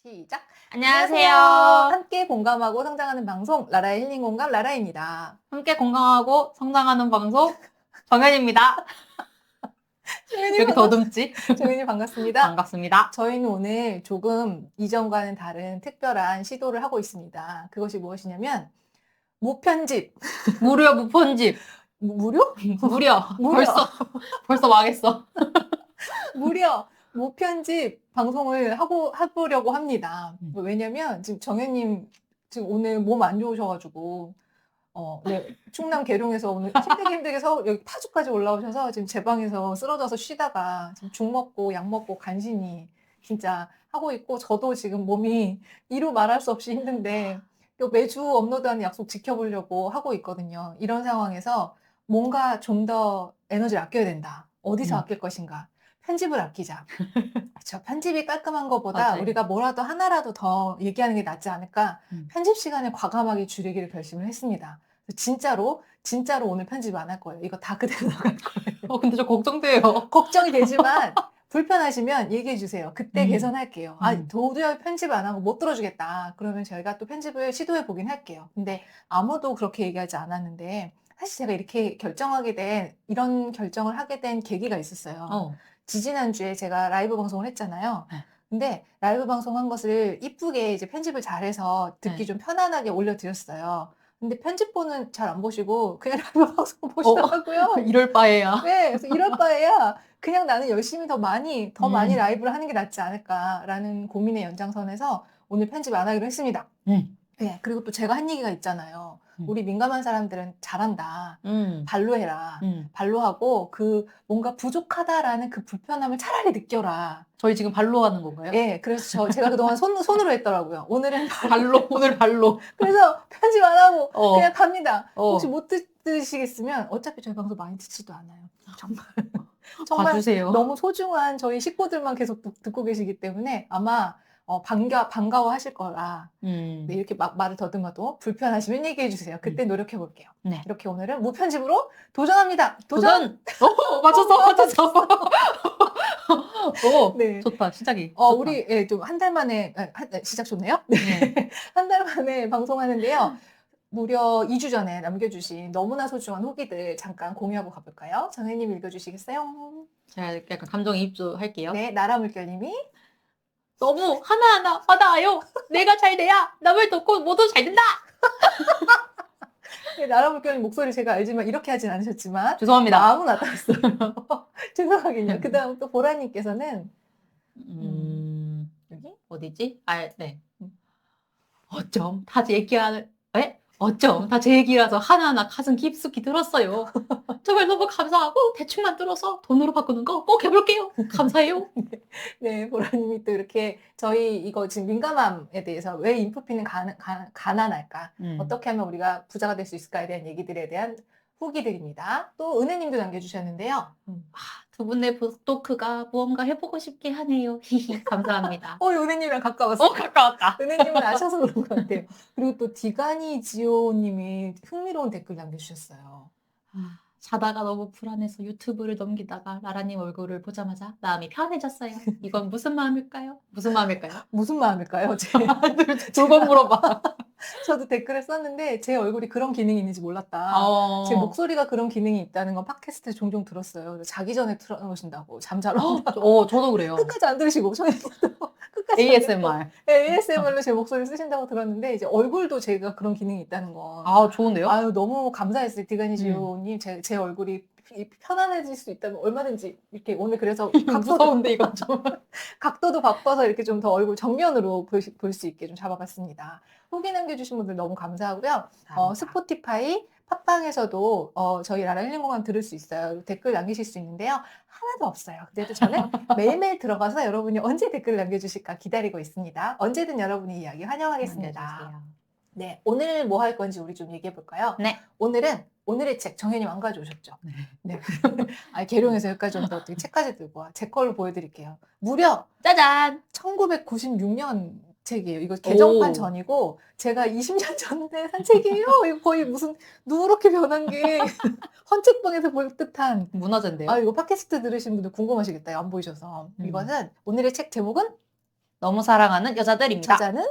시작! 안녕하세요. 함께 공감하고 성장하는 방송 라라의 힐링 공감 라라입니다. 함께 건강하고 성장하는 방송 정연입니다. 여기 더듬지? 정연이 반갑습니다. 반갑습니다. 저희는 오늘 조금 이전과는 다른 특별한 시도를 하고 있습니다. 그것이 무엇이냐면 무편집. 무료 무편집. 무료? 무려. 무려. 벌써 망했어. 무려 무편집 방송을 해보려고 합니다. 왜냐면 지금 정연님 지금 오늘 몸 안 좋으셔가지고 네, 충남 계룡에서 오늘 힘들게 여기 파주까지 올라오셔서 지금 제 방에서 쓰러져서 쉬다가 지금 죽 먹고 약 먹고 간신히 진짜 하고 있고, 저도 지금 몸이 이루 말할 수 없이 힘든데 매주 업로드하는 약속 지켜보려고 하고 있거든요. 이런 상황에서 뭔가 좀 더 에너지를 아껴야 된다. 어디서 아낄 것인가? 편집을 아끼자. 그렇죠. 편집이 깔끔한 것보다 맞아요. 우리가 뭐라도 하나라도 더 얘기하는 게 낫지 않을까? 편집 시간을 과감하게 줄이기를 결심을 했습니다. 진짜로 오늘 편집 안 할 거예요. 이거 다 그대로 나갈 거예요. 근데 저 걱정돼요. 걱정이 되지만 불편하시면 얘기해 주세요. 그때 개선할게요. 도저히 편집 안 하고 못 들어주겠다. 그러면 저희가 또 편집을 시도해 보긴 할게요. 근데 아무도 그렇게 얘기하지 않았는데, 사실 제가 이렇게 이런 결정을 하게 된 계기가 있었어요. 지지난주에 제가 라이브 방송을 했잖아요. 근데 라이브 방송한 것을 이쁘게 이제 편집을 잘해서 듣기 좀 편안하게 올려드렸어요. 근데 편집본은 잘 안 보시고 그냥 라이브 방송 보시더라고요. 이럴 바에야. 네, 그래서 이럴 바에야 그냥 나는 열심히 더 많이 라이브를 하는 게 낫지 않을까라는 고민의 연장선에서 오늘 편집 안 하기로 했습니다. 네, 그리고 또 제가 한 얘기가 있잖아요. 우리 민감한 사람들은 잘한다. 발로 해라. 발로 하고 뭔가 부족하다라는 그 불편함을 차라리 느껴라. 저희 지금 발로 하는 건가요? 네, 그래서 제가 그동안 손으로 했더라고요. 오늘은 오늘 발로. 그래서 편집 안 하고 그냥 갑니다. 혹시 못 들으시겠으면 어차피 저희 방송 많이 듣지도 않아요. 정말 봐주세요. 너무 소중한 저희 식구들만 계속 듣고 계시기 때문에 아마 반가워하실 거라. 네, 이렇게 막 말을 더듬어도 불편하시면 얘기해 주세요. 그때 노력해 볼게요. 네. 이렇게 오늘은 무편집으로 도전합니다. 도전! 맞췄어. 네. 좋다. 시작이. 우리 좀 한 달 만에 시작 좋네요. 네. 한 달 만에 방송하는데요. 무려 2주 전에 남겨주신 너무나 소중한 후기들 잠깐 공유하고 가볼까요? 정혜님 읽어주시겠어요? 제가 약간 감정이입도 할게요. 네, 나라물결님이 너무 하나하나 와닿아요. 내가 잘 돼야 남을 돕고 모두 잘 된다. 네, 나라물결님 목소리 제가 알지만 이렇게 하진 않으셨지만 죄송합니다. 마음은 나타났어요. 죄송하긴요. 그 다음 또 보라님께서는 여기 어디지? 네. 어쩜 다 제 얘기하는 어쩜 다 제 얘기라서 하나하나 가슴 깊숙이 들었어요. 정말 너무 감사하고 대충만 들어서 돈으로 바꾸는 거 꼭 해볼게요. 감사해요. 네, 보라님이 또 이렇게 저희 이거 지금 민감함에 대해서 왜 인프피는 가난할까? 어떻게 하면 우리가 부자가 될 수 있을까에 대한 얘기들에 대한 후기들입니다. 또 은혜님도 남겨주셨는데요. 두 분의 북토크가 무언가 해보고 싶게 하네요. 히히 감사합니다. 은혜님이랑 가까웠어. 가까웠다. 은혜님은 아셔서 그런 것 같아요. 그리고 또 디가니 지오님이 흥미로운 댓글 남겨주셨어요. 자다가 너무 불안해서 유튜브를 넘기다가 라라님 얼굴을 보자마자 마음이 편해졌어요. 이건 무슨 마음일까요? 무슨 마음일까요? 무슨 마음일까요? 두 번 물어봐. 저도 댓글에 썼는데 제 얼굴이 그런 기능이 있는지 몰랐다. 제 목소리가 그런 기능이 있다는 건 팟캐스트 종종 들었어요. 자기 전에 틀어놓으신다고 잠잘 온다고. 저도 그래요. 끝까지 안 들으시고 끝까지 ASMR. ASMR로 제 목소리 쓰신다고 들었는데 이제 얼굴도 제가 그런 기능이 있다는 거. 좋은데요? 너무 감사했어요. 디가니 지오님 제 얼굴이 편안해질 수 있다면 얼마든지 이렇게 오늘 그래서 무서운데 이건 좀 각도도 바꿔서 이렇게 좀 더 얼굴 정면으로 볼 수 있게 좀 잡아봤습니다. 후기 남겨주신 분들 너무 감사하고요. 스포티파이, 팟빵에서도 저희 라라 힐링 공간 들을 수 있어요. 댓글 남기실 수 있는데요. 하나도 없어요. 그래도 저는 매일매일 들어가서 여러분이 언제 댓글 남겨주실까 기다리고 있습니다. 언제든 여러분의 이야기 환영하겠습니다. 네, 오늘 뭐 할 건지 우리 좀 얘기해 볼까요? 네. 오늘의 책 정현님 안 가져오셨죠? 네. 계룡에서 여기까지 오는데 어떻게 책까지 들고 와? 제 걸로 보여드릴게요. 무려 짜잔! 1996년 책이에요. 이거 개정판 전이고 제가 20년 전에 산 책이에요. 이거 거의 무슨 누렇게 변한 게 헌책방에서 볼 듯한 문화재인데요? 이거 팟캐스트 들으신 분들 궁금하시겠다. 안 보이셔서. 이것은 오늘의 책 제목은 너무 사랑하는 여자들입니다. 저자는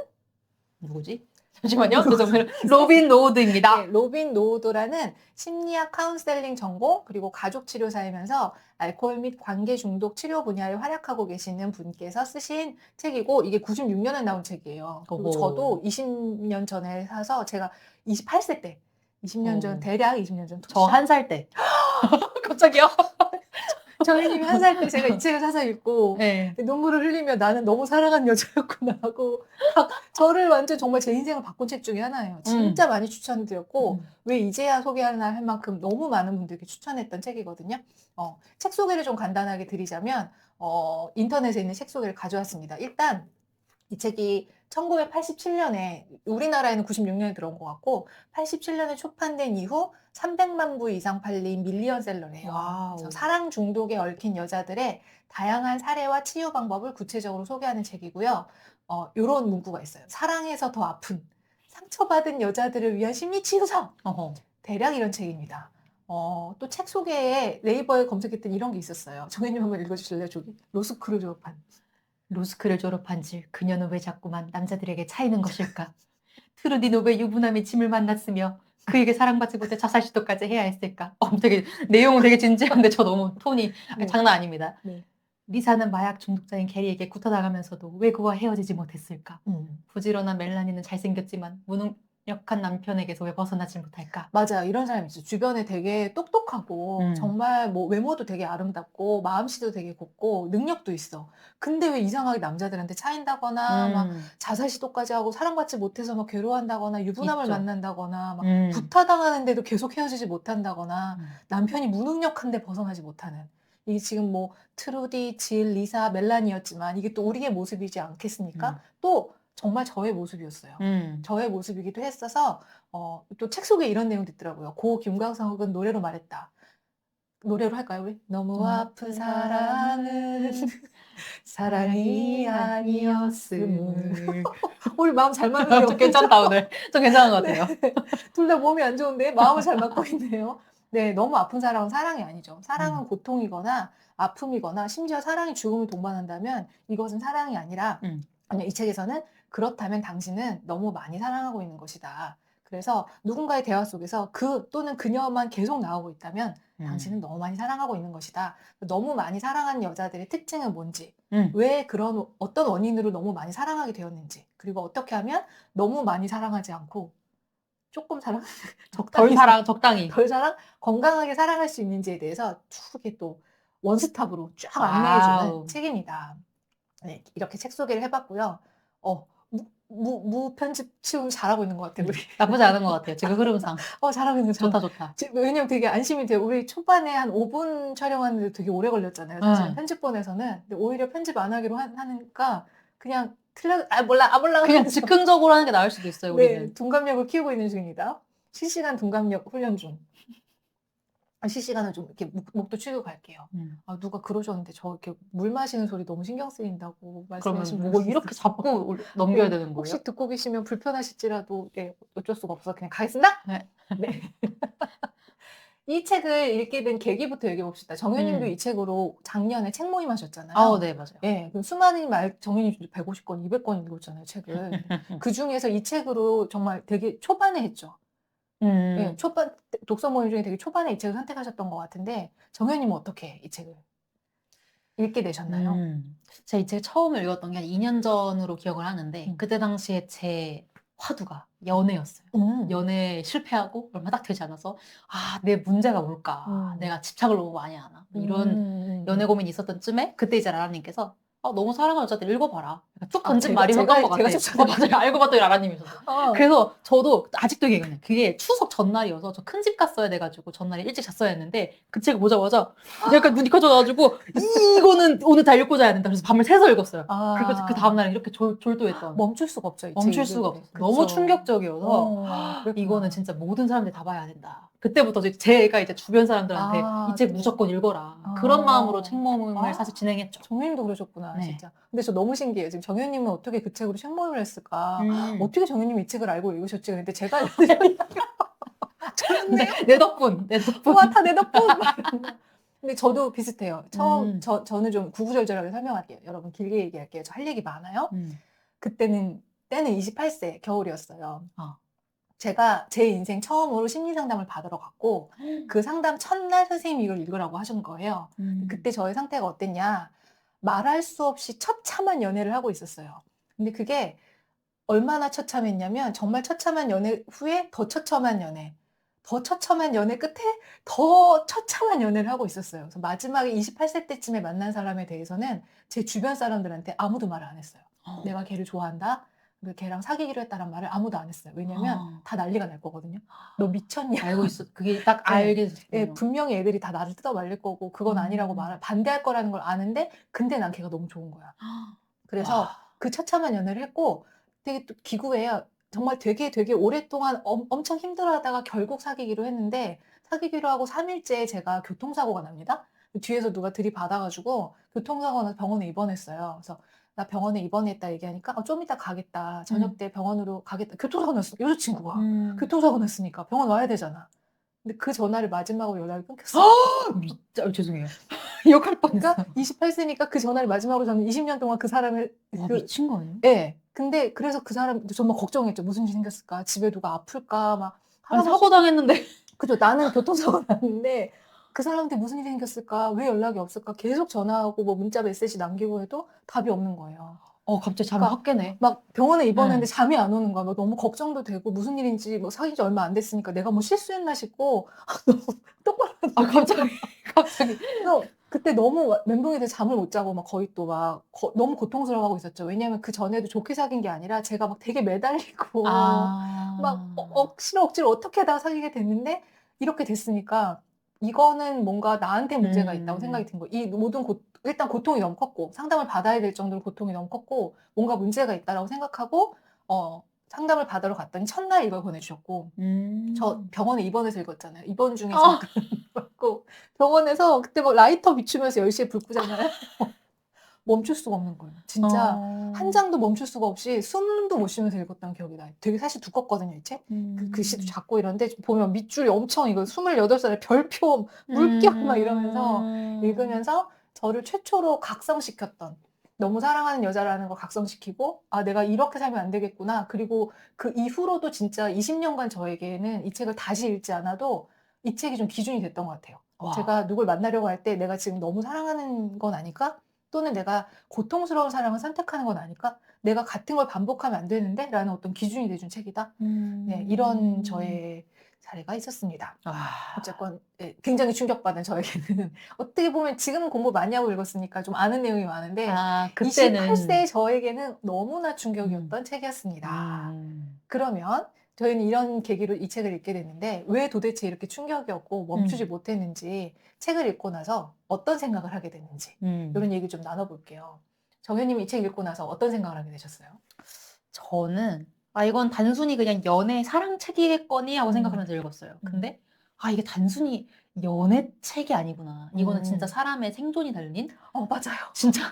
누구지? 잠시만요. 죄송해요. 로빈 로드입니다. 네, 로빈 노우도라는 심리학 카운셀링 전공 그리고 가족 치료사이면서 알코올 및 관계 중독 치료 분야에 활약하고 계시는 분께서 쓰신 책이고 이게 96년에 나온 책이에요. 그리고 오호. 저도 20년 전에 사서 제가 28세 때 20년 전 오. 대략 20년 전 저 한 살 때. 갑자기요? 정혜님이 한 살 때 제가 이 책을 사서 읽고 네. 눈물을 흘리며 나는 너무 사랑한 여자였구나 하고 저를 완전 정말 제 인생을 바꾼 책 중에 하나예요. 진짜 많이 추천드렸고 왜 이제야 소개하나 할 만큼 너무 많은 분들께 추천했던 책이거든요. 책 소개를 좀 간단하게 드리자면 인터넷에 있는 책 소개를 가져왔습니다. 일단 이 책이 1987년에 우리나라에는 96년에 들어온 것 같고 87년에 출판된 이후 300만 부 이상 팔린 밀리언셀러래요. 와우. 그래서 사랑 중독에 얽힌 여자들의 다양한 사례와 치유 방법을 구체적으로 소개하는 책이고요. 이런 문구가 있어요. 사랑해서 더 아픈 상처받은 여자들을 위한 심리 치유서. 어허. 대략 이런 책입니다. 또 책 소개에 네이버에 검색했더니 이런 게 있었어요. 정혜님 한번 읽어주실래요? 저기 로스쿨을 졸업한. 로스쿨을 졸업한 지 그녀는 왜 자꾸만 남자들에게 차이는 것일까? 트루디 노베 유부남의 짐을 만났으며 그에게 사랑받지 못해 자살 시도까지 해야 했을까? 되게 내용은 되게 진지한데 저 너무 톤이 네. 장난 아닙니다. 네. 리사는 마약 중독자인 게리에게 구타당하면서도 왜 그와 헤어지지 못했을까? 부지런한 멜라니는 잘생겼지만 무능력한 남편에게서 왜 벗어나지 못할까? 맞아요. 이런 사람이 있어요. 주변에 되게 똑똑하고 정말 뭐 외모도 되게 아름답고 마음씨도 되게 곱고 능력도 있어. 근데 왜 이상하게 남자들한테 차인다거나 막 자살 시도까지 하고 사랑받지 못해서 막 괴로워한다거나 유부남을 있죠. 만난다거나 막 구타당하는데도 계속 헤어지지 못한다거나 남편이 무능력한데 벗어나지 못하는 이게 지금 뭐 트루디, 질, 리사, 멜라니였지만 이게 또 우리의 모습이지 않겠습니까? 또 정말 저의 모습이었어요. 저의 모습이기도 했어서 또 책 속에 이런 내용도 있더라고요. 고 김광석은 노래로 말했다. 노래로 할까요, 우리? 너무 아픈 사랑은 사랑이 아니었음을. 우리 마음 잘 맞는 좀 괜찮다 오늘. 좀 괜찮은 것 같아요. 둘 다 몸이 안 좋은데 마음을 잘 맞고 있네요. 네, 너무 아픈 사랑은 사랑이 아니죠. 사랑은 고통이거나 아픔이거나 심지어 사랑이 죽음을 동반한다면 이것은 사랑이 아니라 아니, 이 책에서는 그렇다면 당신은 너무 많이 사랑하고 있는 것이다. 그래서 누군가의 대화 속에서 그 또는 그녀만 계속 나오고 있다면 당신은 너무 많이 사랑하고 있는 것이다. 너무 많이 사랑한 여자들의 특징은 뭔지, 왜 그런 어떤 원인으로 너무 많이 사랑하게 되었는지, 그리고 어떻게 하면 너무 많이 사랑하지 않고 조금 사랑, 덜 사랑, 적당히. 덜 사랑, 건강하게 사랑할 수 있는지에 대해서 쭉 이렇게 또 원스톱으로 쫙 안내해주는 책입니다. 네, 이렇게 책 소개를 해봤고요. 무편집 치움 잘하고 있는 것 같아요, 우리. 나쁘지 않은 것 같아요. 지금 흐름상. 잘하고 있는 거 좋다. 왜냐면 되게 안심이 돼요. 우리 초반에 한 5분 촬영하는데 되게 오래 걸렸잖아요. 사실 편집본에서는. 근데 오히려 편집 안 하기로 하니까 그냥 몰라. 그냥 즉흥적으로 하는 게 나을 수도 있어요, 우리는. 네, 둔감력을 키우고 있는 중입니다. 실시간 둔감력 훈련 중. 실시간을 좀 이렇게 목도 축이고 갈게요. 누가 그러셨는데 저 이렇게 물 마시는 소리 너무 신경 쓰인다고 말씀하시면 그러면 뭐 이렇게 잡고 넘겨야 되는 거예요? 혹시 듣고 계시면 불편하실지라도 네, 어쩔 수가 없어서 그냥 가겠습니다. 네. 이 책을 읽게 된 계기부터 얘기해 봅시다. 정현님도 이 책으로 작년에 책 모임 하셨잖아요. 네, 맞아요. 네, 수많은 정현님 150권, 200권 읽었잖아요, 책을. 그 중에서 이 책으로 정말 되게 초반에 했죠. 네, 초반 독서 모임 중에 되게 초반에 이 책을 선택하셨던 것 같은데 정현님은 어떻게 이 책을 읽게 되셨나요? 제가 이 책 처음 읽었던 게 한 2년 전으로 기억을 하는데 그때 당시에 제 화두가 연애였어요. 연애 실패하고 얼마 딱 되지 않아서 내 문제가 뭘까? 내가 집착을 너무 많이 하나? 이런 연애 고민이 있었던 쯤에 그때 이제 라라님께서 너무 사랑하는 여자들 읽어봐라. 쭉 던진 말이 였던 것 같아요. 맞아요. 알고 봤더니 라라님이셔서. 그래서 저도 아직도 기억나요. 그게 추석 전날이어서 저 큰 집 갔어야 돼가지고 전날에 일찍 잤어야 했는데 그 책을 보자마자 약간 눈이 커져가지고 이거는 오늘 다 읽고 자야 된다. 그래서 밤을 새서 읽었어요. 그리고 그 다음날 이렇게 졸도했던. 멈출 수가 없죠. 멈출 수가 없어요. 너무 충격적이어서 이거는 진짜 모든 사람들이 다 봐야 된다. 그때부터 제가 이제 주변 사람들한테 이 책 무조건 읽어라. 그런 마음으로 책 모임을 사실 진행했죠. 정현님도 그러셨구나, 네. 진짜. 근데 저 너무 신기해요. 지금 정현님은 어떻게 그 책으로 책 모임을 했을까? 어떻게 정현님이 이 책을 알고 읽으셨지? 근데 제가 내 덕분. 와, 다 내 덕분. 근데 저도 비슷해요. 저는 좀 구구절절하게 설명할게요. 여러분 길게 얘기할게요. 저 할 얘기 많아요. 때는 28세 겨울이었어요. 제가 제 인생 처음으로 심리 상담을 받으러 갔고 그 상담 첫날 선생님이 이걸 읽으라고 하신 거예요. 그때 저의 상태가 어땠냐? 말할 수 없이 처참한 연애를 하고 있었어요. 근데 그게 얼마나 처참했냐면 정말 처참한 연애 후에 더 처참한 연애, 더 처참한 연애 끝에 더 처참한 연애를 하고 있었어요. 그래서 마지막에 28세 때쯤에 만난 사람에 대해서는 제 주변 사람들한테 아무도 말을 안 했어요. 내가 걔를 좋아한다. 걔랑 사귀기로 했다는 말을 아무도 안 했어요. 왜냐면 다 난리가 날 거거든요. 너 미쳤냐? 알고 있어. 그게 딱 네. 알게 예, 됐군요. 분명히 애들이 다 나를 뜯어 말릴 거고 그건 아니라고 반대할 거라는 걸 아는데 근데 난 걔가 너무 좋은 거야. 그래서 그 처참한 연애를 했고 되게 또 기구해요. 정말 되게 오랫동안 엄청 힘들어하다가 결국 사귀기로 했는데 사귀기로 하고 3일째 제가 교통사고가 납니다. 뒤에서 누가 들이받아가지고 교통사고 나서 병원에 입원했어요. 그래서 나 병원에 입원했다 얘기하니까 좀 이따 가겠다. 저녁 때 병원으로 가겠다. 교통사고 났어. 여자친구가. 교통사고 났으니까 병원 와야 되잖아. 근데 그 전화를 마지막으로 연락이 끊겼어요. 진짜 죄송해요. 욕할 뻔했어요. 그러니까 28세니까 그 전화를 마지막으로 저는 20년 동안 그 사람을 미친 거 아니에요? 예. 근데 그래서 그 사람 정말 걱정했죠. 무슨 일이 생겼을까? 집에 누가 아플까? 막 아니, 사고 당했는데. 그죠. 나는 교통사고 났는데 그 사람한테 무슨 일이 생겼을까? 왜 연락이 없을까? 계속 전화하고 뭐 문자 메시지 남기고 해도 답이 없는 거예요. 갑자기 잠이 그러니까 확 깨네. 막 병원에 입원했는데 잠이 안 오는 거야. 막 너무 걱정도 되고 무슨 일인지 뭐 사귄 지 얼마 안 됐으니까 내가 뭐 실수했나 싶고 너무 똑바로 갑자기. 그래서 그때 너무 멘붕이 돼서 잠을 못 자고 막 거의 또 막 너무 고통스러워하고 있었죠. 왜냐하면 그 전에도 좋게 사귄 게 아니라 제가 막 되게 매달리고 막 억지로 어떻게 하다가 사귀게 됐는데 이렇게 됐으니까 이거는 뭔가 나한테 문제가 있다고 생각이 든 거예요. 이 모든 일단 고통이 너무 컸고 상담을 받아야 될 정도로 고통이 너무 컸고 뭔가 문제가 있다라고 생각하고 상담을 받으러 갔더니 첫날 이걸 보내주셨고 저 병원에 입원해서 읽었잖아요. 입원 중에 잠깐 읽었고 병원에서 그때 막 라이터 비추면서 10시에 불 끄잖아요. 멈출 수가 없는 거예요. 진짜 한 장도 멈출 수가 없이 숨도 못 쉬면서 읽었던 기억이 나요. 되게 사실 두껍거든요, 이 책. 그 글씨도 작고 이런데 보면 밑줄이 엄청 이거 28살에 별표, 물결 막 이러면서 읽으면서 저를 최초로 각성시켰던 너무 사랑하는 여자라는 걸 각성시키고 내가 이렇게 살면 안 되겠구나. 그리고 그 이후로도 진짜 20년간 저에게는 이 책을 다시 읽지 않아도 이 책이 좀 기준이 됐던 것 같아요. 제가 누굴 만나려고 할 때 내가 지금 너무 사랑하는 건 아닐까? 또는 내가 고통스러운 사랑을 선택하는 건 아닐까? 내가 같은 걸 반복하면 안 되는데? 라는 어떤 기준이 돼준 책이다. 네, 이런 저의 사례가 있었습니다. 어쨌건 굉장히 충격받은 저에게는 어떻게 보면 지금은 공부 많이 하고 읽었으니까 좀 아는 내용이 많은데 그때는 28세의 저에게는 너무나 충격이었던 책이었습니다. 그러면 저희는 이런 계기로 이 책을 읽게 됐는데 왜 도대체 이렇게 충격이었고 멈추지 못했는지 책을 읽고 나서 어떤 생각을 하게 됐는지 이런 얘기 좀 나눠볼게요. 정현님이 이 책 읽고 나서 어떤 생각을 하게 되셨어요? 저는 이건 단순히 그냥 연애 사랑책이겠거니 하고 생각하면서 읽었어요. 근데 이게 단순히 연애책이 아니구나. 이거는 진짜 사람의 생존이 달린 맞아요. 진짜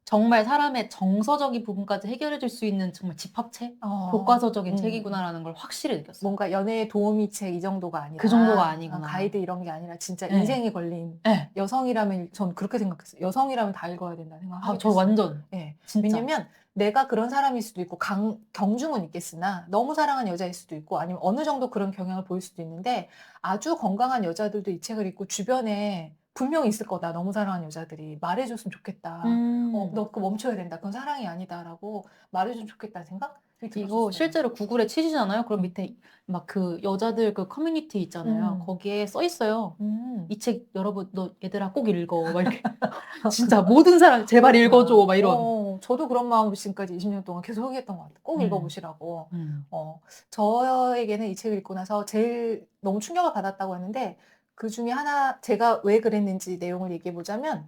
정말 사람의 정서적인 부분까지 해결해 줄 수 있는 정말 집합책? 교과서적인 책이구나라는 걸 확실히 느꼈어요. 뭔가 연애에 도우미 책 이 정도가 아니라 그 정도가 아니구나. 가이드 이런 게 아니라 진짜 인생에 걸린 여성이라면 전 그렇게 생각했어요. 여성이라면 다 읽어야 된다는 생각하게 저 됐어요. 완전. 진짜. 왜냐면 내가 그런 사람일 수도 있고 경중은 있겠으나 너무 사랑하는 여자일 수도 있고 아니면 어느 정도 그런 경향을 보일 수도 있는데 아주 건강한 여자들도 이 책을 읽고 주변에 분명히 있을 거다. 너무 사랑하는 여자들이 말해줬으면 좋겠다. 너 그거 멈춰야 된다. 그건 사랑이 아니다라고 말해줬으면 좋겠다는 생각? 이거 실제로 구글에 치시잖아요. 그럼 밑에 막 그 여자들 그 커뮤니티 있잖아요. 거기에 써 있어요. 이 책 여러분 너 얘들아 꼭 읽어. 막 이렇게 진짜 모든 사람 제발 읽어줘. 막 이런. 저도 그런 마음으로 지금까지 20년 동안 계속 얘기했던 것 같아요. 꼭 읽어보시라고. 저에게는 이 책을 읽고 나서 제일 너무 충격을 받았다고 했는데 그 중에 하나 제가 왜 그랬는지 내용을 얘기해 보자면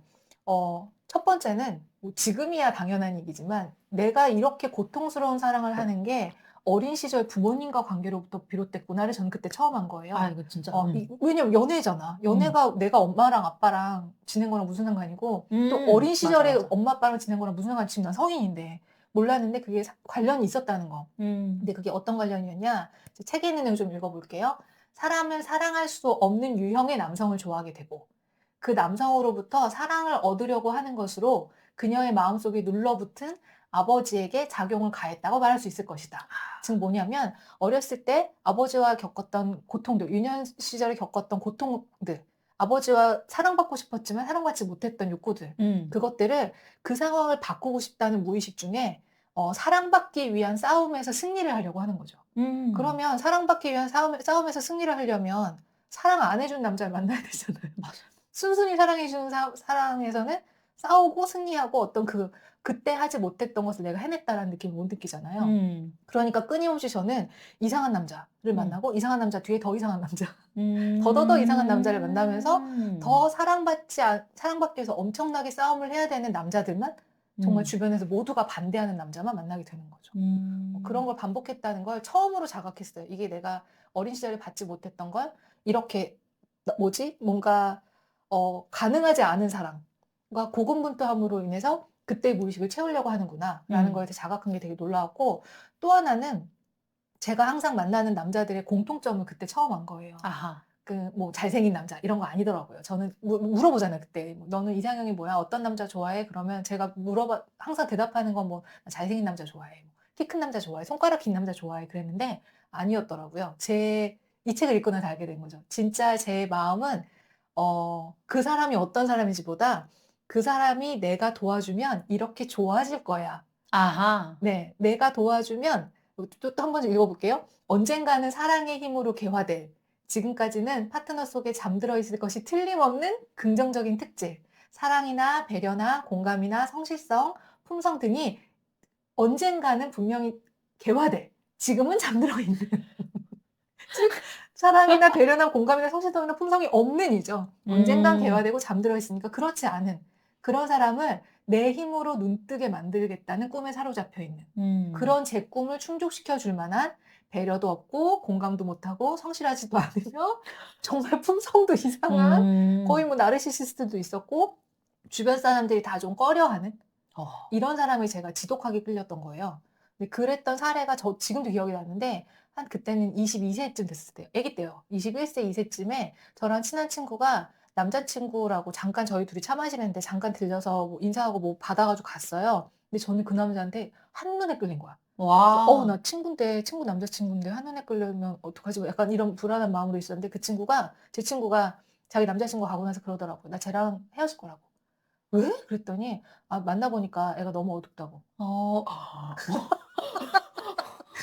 첫 번째는 뭐 지금이야 당연한 얘기지만 내가 이렇게 고통스러운 사랑을 하는 게 어린 시절 부모님과 관계로부터 비롯됐구나를 저는 그때 처음 한 거예요. 이거 진짜. 왜냐면 연애잖아. 연애가 내가 엄마랑 아빠랑 지낸 거랑 무슨 상관이고 또 어린 시절에 맞아. 엄마 아빠랑 지낸 거랑 무슨 상관이 지금 난 성인인데 몰랐는데 그게 관련이 있었다는 거. 근데 그게 어떤 관련이었냐? 책에 있는 내용 좀 읽어볼게요. 사람은 사랑할 수 없는 유형의 남성을 좋아하게 되고 그 남성으로부터 사랑을 얻으려고 하는 것으로 그녀의 마음속에 눌러붙은 아버지에게 작용을 가했다고 말할 수 있을 것이다. 즉 뭐냐면 어렸을 때 아버지와 겪었던 고통들, 유년 시절에 겪었던 고통들, 아버지와 사랑받고 싶었지만 사랑받지 못했던 욕구들, 그것들을 그 상황을 바꾸고 싶다는 무의식 중에 사랑받기 위한 싸움에서 승리를 하려고 하는 거죠. 그러면 사랑받기 위한 싸움에서 승리를 하려면 사랑 안 해준 남자를 만나야 되잖아요. 맞아요. 순순히 사랑해주는 사랑에서는 싸우고 승리하고 어떤 그때 하지 못했던 것을 내가 해냈다라는 느낌을 못 느끼잖아요. 그러니까 끊임없이 저는 이상한 남자를 만나고 이상한 남자 뒤에 더 이상한 남자, 더더더 이상한 남자를 만나면서 더 사랑받기 위해서 엄청나게 싸움을 해야 되는 남자들만 정말 주변에서 모두가 반대하는 남자만 만나게 되는 거죠. 그런 걸 반복했다는 걸 처음으로 자각했어요. 이게 내가 어린 시절에 받지 못했던 걸 이렇게 뭔가 가능하지 않은 사랑과 고군분투함으로 인해서 그때 무의식을 채우려고 하는구나라는 거에 대해 자각한 게 되게 놀라웠고 또 하나는 제가 항상 만나는 남자들의 공통점을 그때 처음 안 거예요. 아하. 뭐 잘생긴 남자 이런 거 아니더라고요. 저는 물어보잖아요. 그때 너는 이상형이 뭐야? 어떤 남자 좋아해? 그러면 제가 항상 대답하는 건 뭐 잘생긴 남자 좋아해. 키 큰 남자 좋아해. 손가락 긴 남자 좋아해. 그랬는데 아니었더라고요. 이 책을 읽고 나서 알게 된 거죠. 진짜 제 마음은 그 사람이 어떤 사람인지보다 그 사람이 내가 도와주면 이렇게 좋아질 거야. 아하. 네, 내가 도와주면 또 한 번 읽어볼게요. 언젠가는 사랑의 힘으로 개화될 지금까지는 파트너 속에 잠들어 있을 것이 틀림없는 긍정적인 특질, 사랑이나 배려나 공감이나 성실성, 품성 등이 언젠가는 분명히 개화될, 지금은 잠들어 있는. 즉 사랑이나 배려나 공감이나 성실성이나 품성이 없는 이죠. 언젠간 개화되고 잠들어 있으니까 그렇지 않은 그런 사람을 내 힘으로 눈뜨게 만들겠다는 꿈에 사로잡혀 있는 그런 제 꿈을 충족시켜 줄 만한 배려도 없고 공감도 못하고 성실하지도 않으며 정말 품성도 이상한 거의 뭐 나르시시스트도 있었고 주변 사람들이 다 좀 꺼려하는 이런 사람이 제가 지독하게 끌렸던 거예요. 근데 그랬던 사례가 지금도 기억이 나는데 한 그때는 22세쯤 됐을 때요. 아기 때요. 21세, 2세쯤에 저랑 친한 친구가 남자친구라고 잠깐 저희 둘이 차 마시는데 잠깐 들려서 뭐 인사하고 뭐 받아가지고 갔어요. 근데 저는 그 남자한테 한눈에 끌린 거야. 와. 나 친구 남자친구인데 한눈에 끌려면 어떡하지? 뭐 약간 이런 불안한 마음으로 있었는데 제 친구가 자기 남자친구 가고 나서 그러더라고요. 나 쟤랑 헤어질 거라고. 왜? 그랬더니 만나보니까 애가 너무 어둡다고.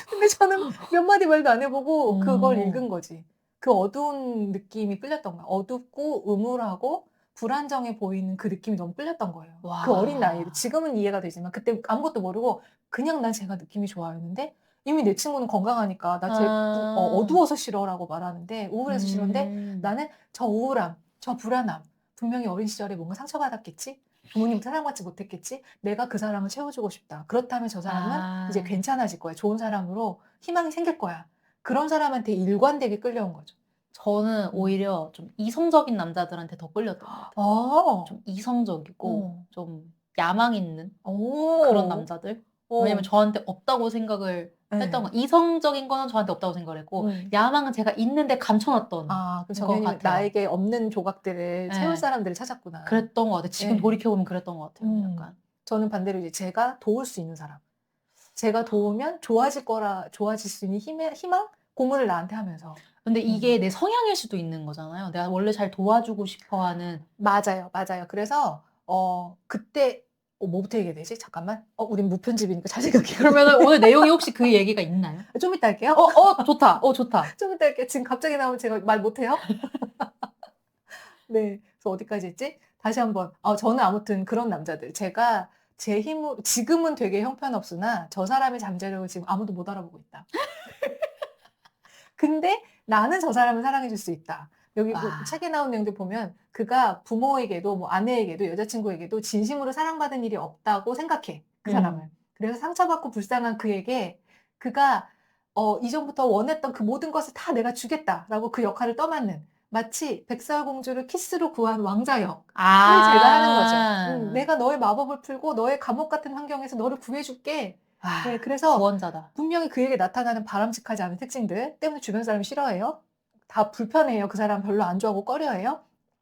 근데 저는 몇 마디 말도 안 해보고 그걸 읽은 거지. 그 어두운 느낌이 끌렸던 거야. 어둡고 음울하고 불안정해 보이는 그 느낌이 너무 끌렸던 거예요. 와. 그 어린 나이에. 지금은 이해가 되지만 그때 아무것도 모르고 그냥 난 제가 느낌이 좋아였는데 이미 내 친구는 건강하니까 나 어두워서 싫어라고 말하는데 우울해서 싫은데 나는 저 우울함, 저 불안함 분명히 어린 시절에 뭔가 상처받았겠지? 부모님 사랑받지 못했겠지? 내가 그 사랑을 채워주고 싶다. 그렇다면 저 사람은 이제 괜찮아질 거야. 좋은 사람으로 희망이 생길 거야. 그런 사람한테 일관되게 끌려온 거죠. 저는 오히려 좀 이성적인 남자들한테 더 끌렸던 것 같아요. 좀 이성적이고 좀 야망 있는 그런 남자들. 왜냐면 저한테 없다고 생각을 했던 거. 이성적인 거는 저한테 없다고 생각을 했고 야망은 제가 있는데 감춰놨던 그럼 것 정현이 같아요. 나에게 없는 조각들을 네. 채울 사람들을 찾았구나. 그랬던 것 같아요. 지금 돌이켜보면 그랬던 것 같아요. 약간. 저는 반대로 이제 제가 도울 수 있는 사람. 제가 도우면 좋아질 수 있는 희망? 고문을 나한테 하면서. 근데 이게 내 성향일 수도 있는 거잖아요. 내가 원래 잘 도와주고 싶어 하는. 맞아요. 그래서 그때 뭐부터 얘기해야 되지? 잠깐만. 우린 무편집이니까 잘 생각해. 그러면 오늘 내용이 혹시 그 얘기가 있나요? 좀 이따 할게요. 좋다. 좋다. 좀 이따 할게요. 지금 갑자기 나오면 제가 말 못해요? 네. 그래서 어디까지 했지? 다시 한번. 저는 아무튼 그런 남자들. 제가 제 힘으로, 지금은 되게 형편없으나 저 사람의 잠재력을 지금 아무도 못 알아보고 있다. 근데 나는 저 사람을 사랑해줄 수 있다. 여기 책에 나온 내용들 보면 그가 부모에게도 뭐 아내에게도 여자친구에게도 진심으로 사랑받은 일이 없다고 생각해. 그 사람을. 그래서 상처받고 불쌍한 그에게 그가 이전부터 원했던 그 모든 것을 다 내가 주겠다라고 그 역할을 떠맡는 마치 백설공주를 키스로 구한 왕자 역을 제가 하는 거죠. 내가 너의 마법을 풀고 너의 감옥 같은 환경에서 너를 구해줄게. 네, 그래서 구원자다. 분명히 그에게 나타나는 바람직하지 않은 특징들 때문에 주변 사람이 싫어해요. 다 불편해요. 그 사람 별로 안 좋아하고 꺼려해요.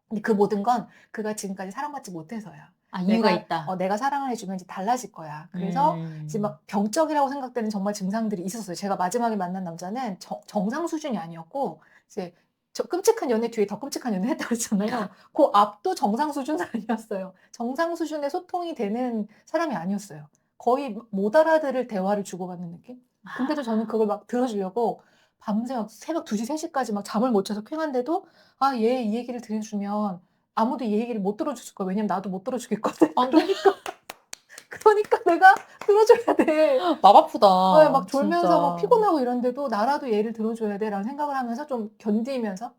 근데 그 모든 건 그가 지금까지 사랑받지 못해서야. 아, 이유가 내가 있다. 내가 사랑을 해주면 이제 달라질 거야. 그래서 이제 막 병적이라고 생각되는 정말 증상들이 있었어요. 제가 마지막에 만난 남자는 정상 수준이 아니었고 이제 저 끔찍한 연애 뒤에 더 끔찍한 연애 했다고 했잖아요. 그 앞도 정상 수준은 아니었어요. 정상 수준의 소통이 되는 사람이 아니었어요. 거의 못 알아들을 대화를 주고받는 느낌? 근데도 저는 그걸 막 들어주려고 밤새 막 새벽 2시, 3시까지 막 잠을 못 자서 쾌한데도 아, 얘 이 얘기를 들려주면 아무도 이 얘기를 못 들어줄 거야. 왜냐면 나도 못 들어주겠거든. 안 돼. 그러니까 내가 들어줘야 돼. 맘 아프다. 막 졸면서 막 진짜. 피곤하고 이런데도 나라도 얘를 들어줘야 돼라는 생각을 하면서 좀 견디면서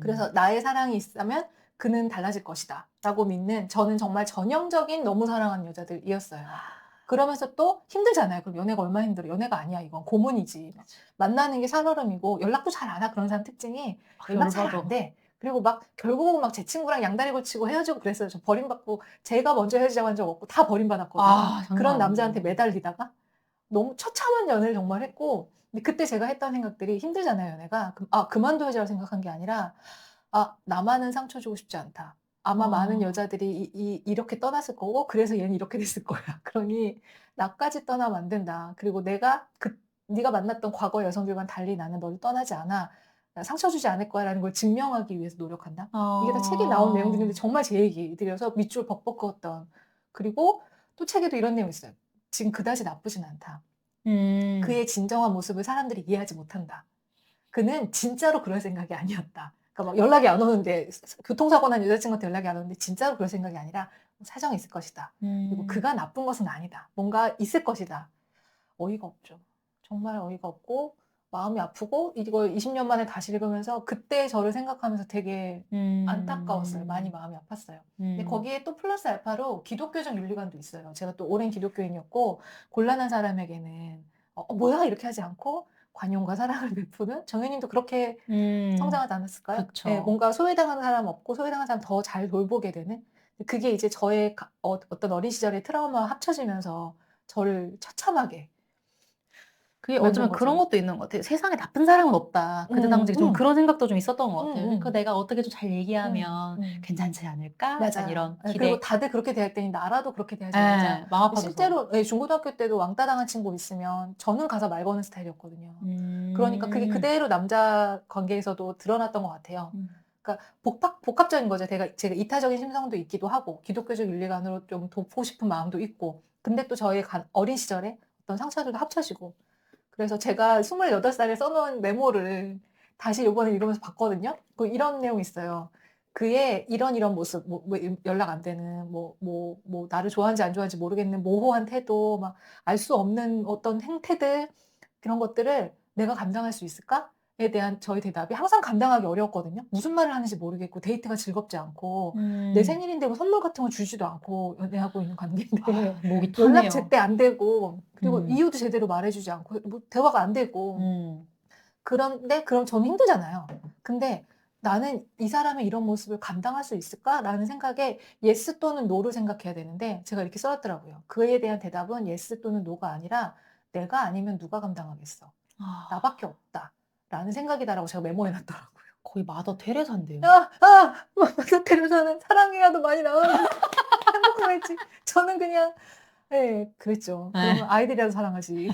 그래서 나의 사랑이 있다면 그는 달라질 것이다 라고 믿는 저는 정말 전형적인 너무 사랑하는 여자들이었어요. 그러면서 또 힘들잖아요. 그럼 연애가 얼마나 힘들어. 연애가 아니야. 이건 고문이지. 막 만나는 게 살얼음이고 연락도 잘 안 하. 그런 사람 특징이 연락 잘 안 돼. 그리고 막 결국은 막 제 친구랑 양다리 걸치고 헤어지고 그랬어요. 저 버림받고 제가 먼저 헤어지자고 한 적 없고 다 버림받았거든요. 아, 장난 그런 아니네. 남자한테 매달리다가 너무 처참한 연애를 정말 했고 근데 그때 제가 했던 생각들이 힘들잖아요. 연애가. 그만둬야지라고 생각한 게 아니라 나만은 상처 주고 싶지 않다. 아마 많은 여자들이 이렇게 떠났을 거고 그래서 얘는 이렇게 됐을 거야. 그러니 나까지 떠나면 안 된다. 그리고 네가 만났던 과거 여성들과는 달리 나는 너를 떠나지 않아. 상처 주지 않을 거야라는 걸 증명하기 위해서 노력한다. 이게 다 책에 나온 내용들인데 정말 제 얘기들이어서 밑줄 벅벅 그었던. 그리고 또 책에도 이런 내용이 있어요. 지금 그다지 나쁘진 않다. 그의 진정한 모습을 사람들이 이해하지 못한다. 그는 진짜로 그럴 생각이 아니었다. 그러니까 막 연락이 안 오는데 교통사고 난 여자친구한테 연락이 안 오는데 진짜로 그럴 생각이 아니라 사정이 있을 것이다. 그리고 그가 나쁜 것은 아니다. 뭔가 있을 것이다. 어이가 없죠. 정말 어이가 없고 마음이 아프고 이걸 20년 만에 다시 읽으면서 그때 저를 생각하면서 되게 안타까웠어요. 많이 마음이 아팠어요. 근데 거기에 또 플러스 알파로 기독교적 윤리관도 있어요. 제가 또 오랜 기독교인이었고 곤란한 사람에게는 뭐야 이렇게 하지 않고 관용과 사랑을 베푸는 정현님도 그렇게 성장하지 않았을까요? 그쵸. 네, 뭔가 소외당하는 사람 없고 소외당하는 사람 더 잘 돌보게 되는 그게 이제 저의 어떤 어린 시절의 트라우마와 합쳐지면서 저를 처참하게 그게 만든 어쩌면 그런 거죠. 것도 있는 것 같아요. 세상에 나쁜 사람은 없다. 그때 당시에 좀 그런 생각도 좀 있었던 것 같아요. 그러니까 내가 어떻게 좀 잘 얘기하면 괜찮지 않을까? 약간 맞아요. 이런 예, 기대. 그리고 다들 그렇게 대할 때니 나라도 그렇게 대하지 예, 말자. 마음 아파져서. 실제로 중고등학교 때도 왕따 당한 친구 있으면 저는 가서 말 거는 스타일이었거든요. 그러니까 그게 그대로 남자 관계에서도 드러났던 것 같아요. 그러니까 복합적인 거죠. 제가 이타적인 심성도 있기도 하고 기독교적 윤리관으로 좀 돕고 싶은 마음도 있고 근데 또 저의 어린 시절에 어떤 상처들도 합쳐지고 그래서 제가 28살에 써놓은 메모를 다시 이번에 읽으면서 봤거든요. 이런 내용이 있어요. 그의 이런 모습, 연락 안 되는, 나를 좋아하는지 안 좋아하는지 모르겠는 모호한 태도, 막 알 수 없는 어떤 행태들, 그런 것들을 내가 감당할 수 있을까? 에 대한 저의 대답이 항상 감당하기 어려웠거든요. 무슨 말을 하는지 모르겠고, 데이트가 즐겁지 않고, 내 생일인데 뭐 선물 같은 거 주지도 않고, 연애하고 있는 관계인데, 목이 연락 타네요. 제때 안 되고, 그리고 이유도 제대로 말해주지 않고, 뭐 대화가 안 되고, 그런데 그럼 저는 힘들잖아요. 근데 나는 이 사람의 이런 모습을 감당할 수 있을까라는 생각에 예스 또는 노를 생각해야 되는데 제가 이렇게 써놨더라고요. 그에 대한 대답은 예스 또는 노가 아니라 내가 아니면 누가 감당하겠어. 나밖에 없다. 라는 생각이다라고 제가 메모해놨더라고요. 거의 마더 테레사인데요. 마더 테레사는 사랑이라도 많이 나오면 행복하겠지. 저는 그냥 그랬죠. 그러면 아이들이라도 사랑하지.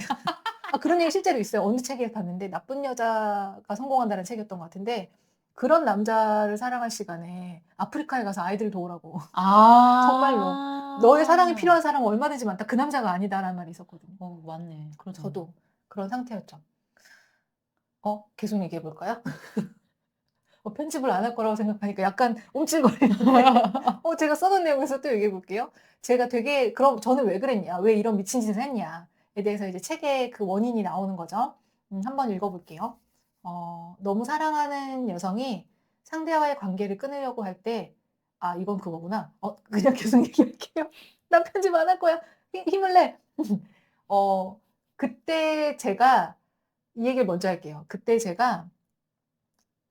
그런 얘기 실제로 있어요. 어느 책에 봤는데 나쁜 여자가 성공한다는 책이었던 것 같은데 그런 남자를 사랑할 시간에 아프리카에 가서 아이들 도우라고. 정말로. 너의 사랑이 필요한 사람은 얼마든지 많다. 그 남자가 아니다라는 말이 있었거든요. 맞네. 그러네. 저도 그런 상태였죠. 계속 얘기해 볼까요? 편집을 안 할 거라고 생각하니까 약간 움찔거리는데 제가 써놓은 내용에서 또 얘기해 볼게요. 제가 되게 그럼 저는 왜 그랬냐? 왜 이런 미친 짓을 했냐? 에 대해서 이제 책에 그 원인이 나오는 거죠. 한번 읽어볼게요. 너무 사랑하는 여성이 상대와의 관계를 끊으려고 할 때, 이건 그거구나. 그냥 계속 얘기할게요. 난 편집 안 할 거야. 힘을 내. 그때 제가, 이 얘기를 먼저 할게요. 그때 제가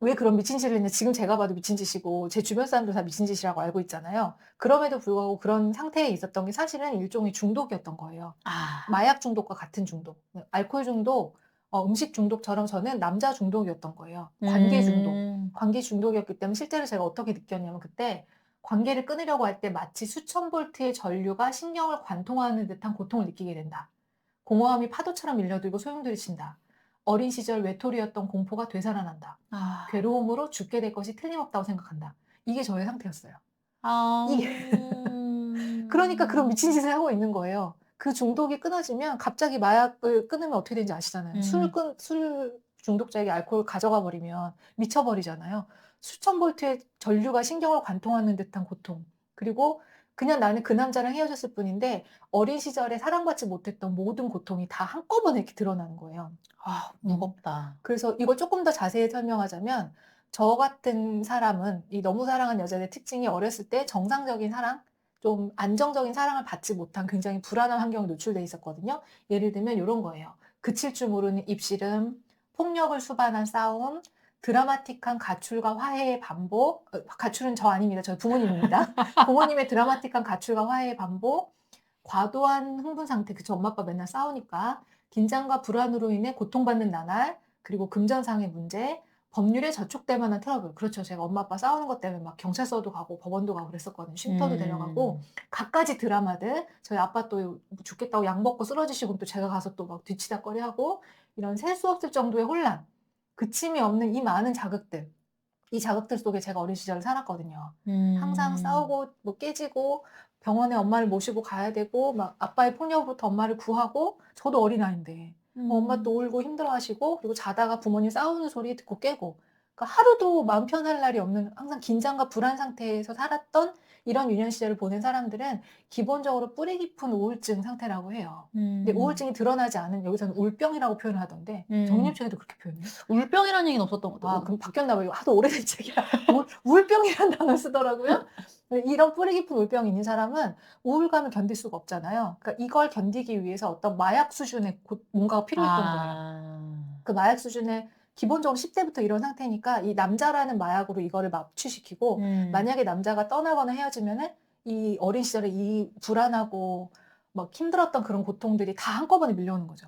왜 그런 미친 짓을 했냐. 지금 제가 봐도 미친 짓이고, 제 주변 사람도 다 미친 짓이라고 알고 있잖아요. 그럼에도 불구하고 그런 상태에 있었던 게 사실은 일종의 중독이었던 거예요. 마약 중독과 같은 중독. 알코올 중독, 음식 중독처럼 저는 남자 중독이었던 거예요. 관계 중독. 관계 중독이었기 때문에 실제로 제가 어떻게 느꼈냐면 그때 관계를 끊으려고 할 때 마치 수천 볼트의 전류가 신경을 관통하는 듯한 고통을 느끼게 된다. 공허함이 파도처럼 밀려들고 소용돌이친다. 어린 시절 외톨이였던 공포가 되살아난다. 아, 괴로움으로 죽게 될 것이 틀림없다고 생각한다. 이게 저의 상태였어요. 아, 그러니까 그런 미친 짓을 하고 있는 거예요. 그 중독이 끊어지면 갑자기 마약을 끊으면 어떻게 되는지 아시잖아요. 술 중독자에게 알코올 가져가 버리면 미쳐버리잖아요. 수천 볼트의 전류가 신경을 관통하는 듯한 고통. 그리고 그냥 나는 그 남자랑 헤어졌을 뿐인데 어린 시절에 사랑받지 못했던 모든 고통이 다 한꺼번에 이렇게 드러나는 거예요. 아, 무겁다. 그래서 이걸 조금 더 자세히 설명하자면 저 같은 사람은 이 너무 사랑한 여자의 특징이 어렸을 때 정상적인 사랑, 좀 안정적인 사랑을 받지 못한 굉장히 불안한 환경에 노출돼 있었거든요. 예를 들면 이런 거예요. 그칠 줄 모르는 입씨름, 폭력을 수반한 싸움, 드라마틱한 가출과 화해의 반복. 가출은 저 아닙니다. 저희 부모님입니다. 부모님의 드라마틱한 가출과 화해의 반복, 과도한 흥분 상태, 그쵸? 엄마 아빠 맨날 싸우니까 긴장과 불안으로 인해 고통받는 나날, 그리고 금전상의 문제, 법률에 저촉될 만한 트러블. 그렇죠. 제가 엄마 아빠 싸우는 것 때문에 막 경찰서도 가고 법원도 가고 그랬었거든요. 쉼터도 데려가고 갖가지 드라마들. 저희 아빠 또 죽겠다고 약 먹고 쓰러지시고 또 제가 가서 또 막 뒤치다꺼리 하고 이런 셀 수 없을 정도의 혼란. 그침이 없는 이 많은 자극들. 이 자극들 속에 제가 어린 시절을 살았거든요. 항상 싸우고 뭐 깨지고 병원에 엄마를 모시고 가야 되고 막 아빠의 폭력으로부터 엄마를 구하고 저도 어린아이인데 엄마 또 울고 힘들어하시고 그리고 자다가 부모님 싸우는 소리 듣고 깨고 그러니까 하루도 마음 편할 날이 없는 항상 긴장과 불안 상태에서 살았던 이런 유년 시절을 보낸 사람들은 기본적으로 뿌리 깊은 우울증 상태라고 해요. 근데 우울증이 드러나지 않은 여기서는 울병이라고 표현을 하던데 정님 책에도 그렇게 표현해요? 울병이라는 얘기는 없었던 것 같아요. 아, 그럼 바뀌었나 봐요. 하도 오래된 책이라. 우울병이라는 단어를 쓰더라고요. 이런 뿌리 깊은 우울병이 있는 사람은 우울감을 견딜 수가 없잖아요. 그러니까 이걸 견디기 위해서 어떤 마약 수준의 뭔가가 필요했던 거예요. 그 마약 수준의 기본적으로 10대부터 이런 상태니까 이 남자라는 마약으로 이거를 마취시키고 만약에 남자가 떠나거나 헤어지면은 이 어린 시절에 이 불안하고 막 힘들었던 그런 고통들이 다 한꺼번에 밀려오는 거죠.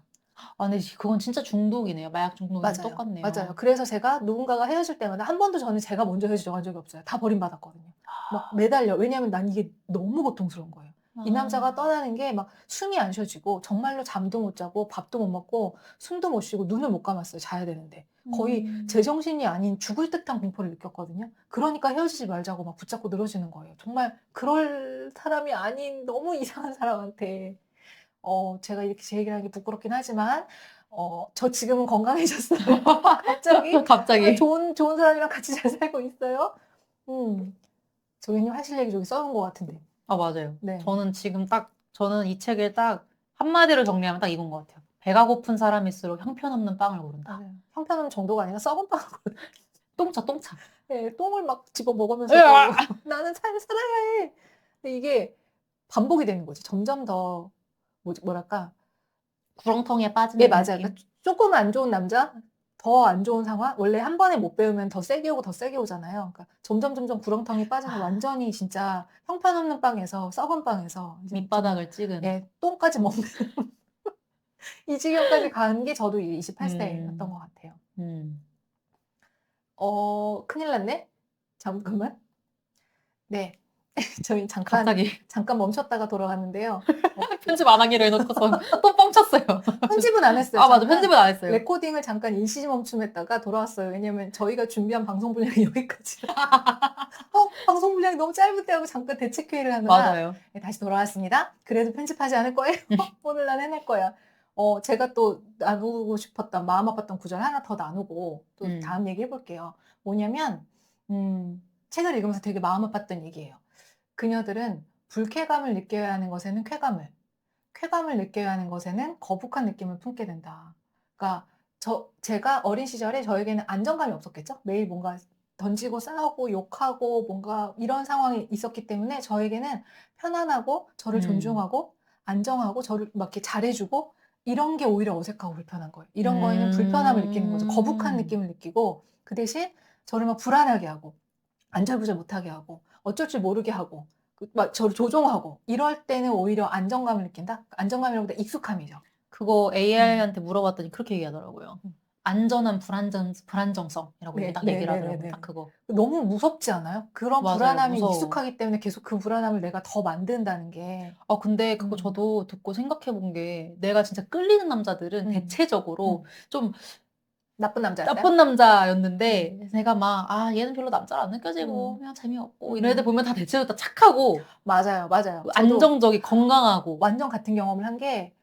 아, 근데 그건 진짜 중독이네요. 마약 중독이랑 맞아요. 똑같네요. 맞아요. 그래서 제가 누군가가 헤어질 때마다 한 번도 저는 제가 먼저 헤어진 적이 없어요. 다 버림받았거든요. 막 매달려. 왜냐하면 난 이게 너무 고통스러운 거예요. 이 남자가 떠나는 게 막 숨이 안 쉬어지고 정말로 잠도 못 자고 밥도 못 먹고 숨도 못 쉬고 눈을 못 감았어요. 자야 되는데. 거의 제정신이 아닌 죽을 듯한 공포를 느꼈거든요. 그러니까 헤어지지 말자고 막 붙잡고 늘어지는 거예요. 정말 그럴 사람이 아닌 너무 이상한 사람한테 제가 이렇게 제 얘기를 하는 게 부끄럽긴 하지만 저 지금은 건강해졌어요. 갑자기 갑자기. 좋은 사람이랑 같이 잘 살고 있어요. 조개님 하실 얘기 저기 써놓은 것 같은데. 아, 맞아요. 네. 저는 이 책을 딱 한마디로 정리하면 딱 이건 것 같아요. 배가 고픈 사람일수록 형편없는 빵을 고른다. 맞아요. 형편없는 정도가 아니라 썩은 빵을 똥차. 네, 똥을 막 집어 먹으면서 으아! 나는 살아야 해. 근데 이게 반복이 되는 거지. 점점 더 뭐랄까. 구렁텅이에 빠지는 예, 맞아요. 느낌. 그러니까 조금 안 좋은 남자, 더 안 좋은 상황. 원래 한 번에 못 배우면 더 세게 오고 더 세게 오잖아요. 그러니까 점점 구렁텅이 빠져서 완전히 진짜 형편없는 빵에서 썩은 빵에서 이제 밑바닥을 찍은. 예, 똥까지 먹는 이 지경까지 간 게 저도 28세였던 것 같아요. 큰일 났네. 잠깐만. 네. 저희 갑자기 잠깐 멈췄다가 돌아갔는데요. 편집 안 하기로 해놓고서 또 뻥쳤어요. 편집은 안 했어요. 아, 맞아. 잠깐 편집은 안 했어요. 레코딩을 잠깐 일시 멈춤했다가 돌아왔어요. 왜냐면 저희가 준비한 방송 분량이 여기까지. 방송 분량이 너무 짧은데 하고 잠깐 대책회의를 하느라 맞아요. 네, 다시 돌아왔습니다. 그래도 편집하지 않을 거예요. 오늘 난 해낼 거야. 제가 또 나누고 싶었던 마음 아팠던 구절 하나 더 나누고 또 다음 얘기 해볼게요. 뭐냐면 책을 읽으면서 되게 마음 아팠던 얘기예요. 그녀들은 불쾌감을 느껴야 하는 것에는 쾌감을 느껴야 하는 것에는 거북한 느낌을 품게 된다. 그러니까 제가 어린 시절에 저에게는 안정감이 없었겠죠? 매일 뭔가 던지고 싸우고 욕하고 뭔가 이런 상황이 있었기 때문에 저에게는 편안하고 저를 존중하고 안정하고 저를 막 이렇게 잘해주고 이런 게 오히려 어색하고 불편한 거예요. 이런 거에는 불편함을 느끼는 거죠. 거북한 느낌을 느끼고 그 대신 저를 막 불안하게 하고 안절부절 못하게 하고 어쩔 줄 모르게 하고 막 저를 조종하고 이럴 때는 오히려 안정감을 느낀다? 안정감이라기보다 익숙함이죠. 그거 AI한테 물어봤더니 그렇게 얘기하더라고요. 음. 안전한 불안정성이라고 네, 딱 네, 얘기를 네, 하더라고요. 네, 딱 네. 그거. 너무 무섭지 않아요? 그런 맞아요. 불안함이 무서워. 익숙하기 때문에 계속 그 불안함을 내가 더 만든다는 게. 근데 그거 음. 저도 듣고 생각해 본 게 내가 진짜 끌리는 남자들은 음. 대체적으로 좀 나쁜 남자였어요? 나쁜 남자였는데 내가 막 얘는 별로 남자로 안 느껴지고 그냥 재미없고 이런 애들 음. 보면 다 대체로 다 착하고 맞아요, 맞아요. 저도 안정적이 건강하고 완전 같은 경험을 한 게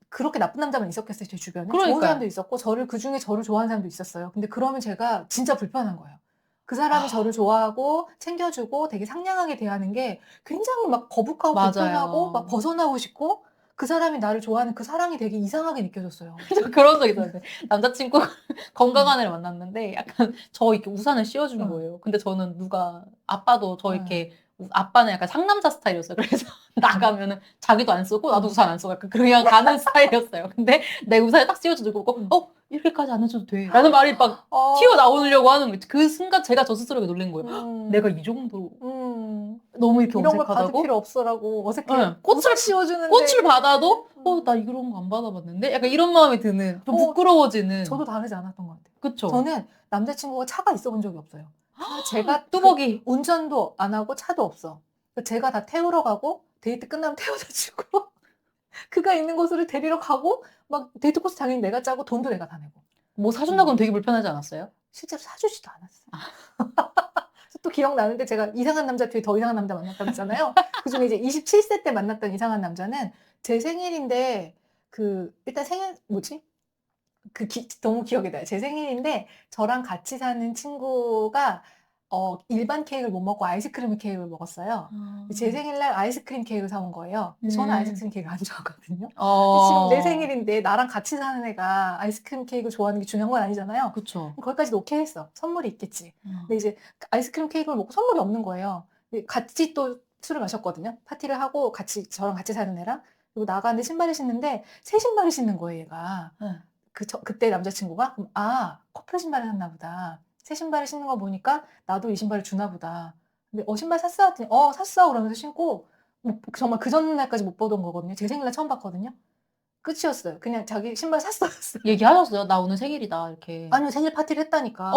그렇게 나쁜 남자만 있었겠어요, 제 주변에. 좋은 그러니까요. 사람도 있었고 그중에 저를 좋아하는 사람도 있었어요. 근데 그러면 제가 진짜 불편한 거예요. 그 사람이 저를 좋아하고 챙겨주고 되게 상냥하게 대하는 게 굉장히 막 거북하고 불편하고 막 맞아요. 벗어나고 싶고 그 사람이 나를 좋아하는 그 사랑이 되게 이상하게 느껴졌어요. 저 그런 적 있었는데 남자친구 건강한 애를 만났는데 약간 저 이렇게 우산을 씌워주는 응. 거예요. 근데 저는 아빠도 저 응. 이렇게 아빠는 약간 상남자 스타일이었어요. 그래서 나가면은 자기도 안 쓰고 나도 응. 우산 안 쓰고 약간 그냥 가는 스타일이었어요. 근데 내 우산을 딱 씌워주고 응. 이렇게까지 안 해줘도 돼. 라는 말이 막 튀어나오려고 하는 거지. 그 순간 제가 저 스스로가 놀란 거예요. 내가 이 정도로 너무 이렇게 이런 걸 받을 어색하다고? 필요 없어라고 어색해. 네, 우산 씌워주는데. 꽃을 받아도 나 이런 거 안 받아봤는데? 약간 이런 마음이 드는 좀 부끄러워지는. 저도 다르지 않았던 것 같아요. 그쵸? 저는 남자친구가 차가 있어 본 적이 없어요. 제가 뚜벅이. 운전도 안 하고 차도 없어. 제가 다 태우러 가고 데이트 끝나면 태워다 주고 그가 있는 곳으로 데리러 가고 막 데이트 코스 당연히 내가 짜고 돈도 내가 다 내고. 뭐 사준다고 하면 되게 불편하지 않았어요? 실제로 사주지도 않았어요. 또 기억나는데 제가 이상한 남자 뒤에 더 이상한 남자 만났다고 했잖아요. 그중에 이제 27세 때 만났던 이상한 남자는 제 생일인데 일단 생일 뭐지? 너무 기억이 나요. 제 생일인데 저랑 같이 사는 친구가 일반 케이크를 못 먹고 아이스크림 케이크를 먹었어요. 제 생일날 아이스크림 케이크를 사온 거예요. 저는 아이스크림 케이크를 안 좋아하거든요. 지금 내 생일인데 나랑 같이 사는 애가 아이스크림 케이크를 좋아하는 게 중요한 건 아니잖아요. 그쵸. 거기까지도 오케이 했어. 선물이 있겠지. 근데 이제 아이스크림 케이크를 먹고 선물이 없는 거예요. 같이 또 술을 마셨거든요. 파티를 하고 저랑 같이 사는 애랑. 그리고 나가는데 신발을 신는데 새 신발을 신는 거예요, 얘가. 그때 남자친구가 커플 신발을 샀나 보다. 새 신발을 신는 거 보니까 나도 이 신발을 주나 보다. 근데 신발 샀어? 했더니 샀어. 그러면서 신고 정말 그 전날까지 못 보던 거거든요. 제 생일날 처음 봤거든요. 끝이었어요. 그냥 자기 신발 샀어요. 얘기하셨어요? 나 오늘 생일이다 이렇게. 아니요, 생일 파티를 했다니까.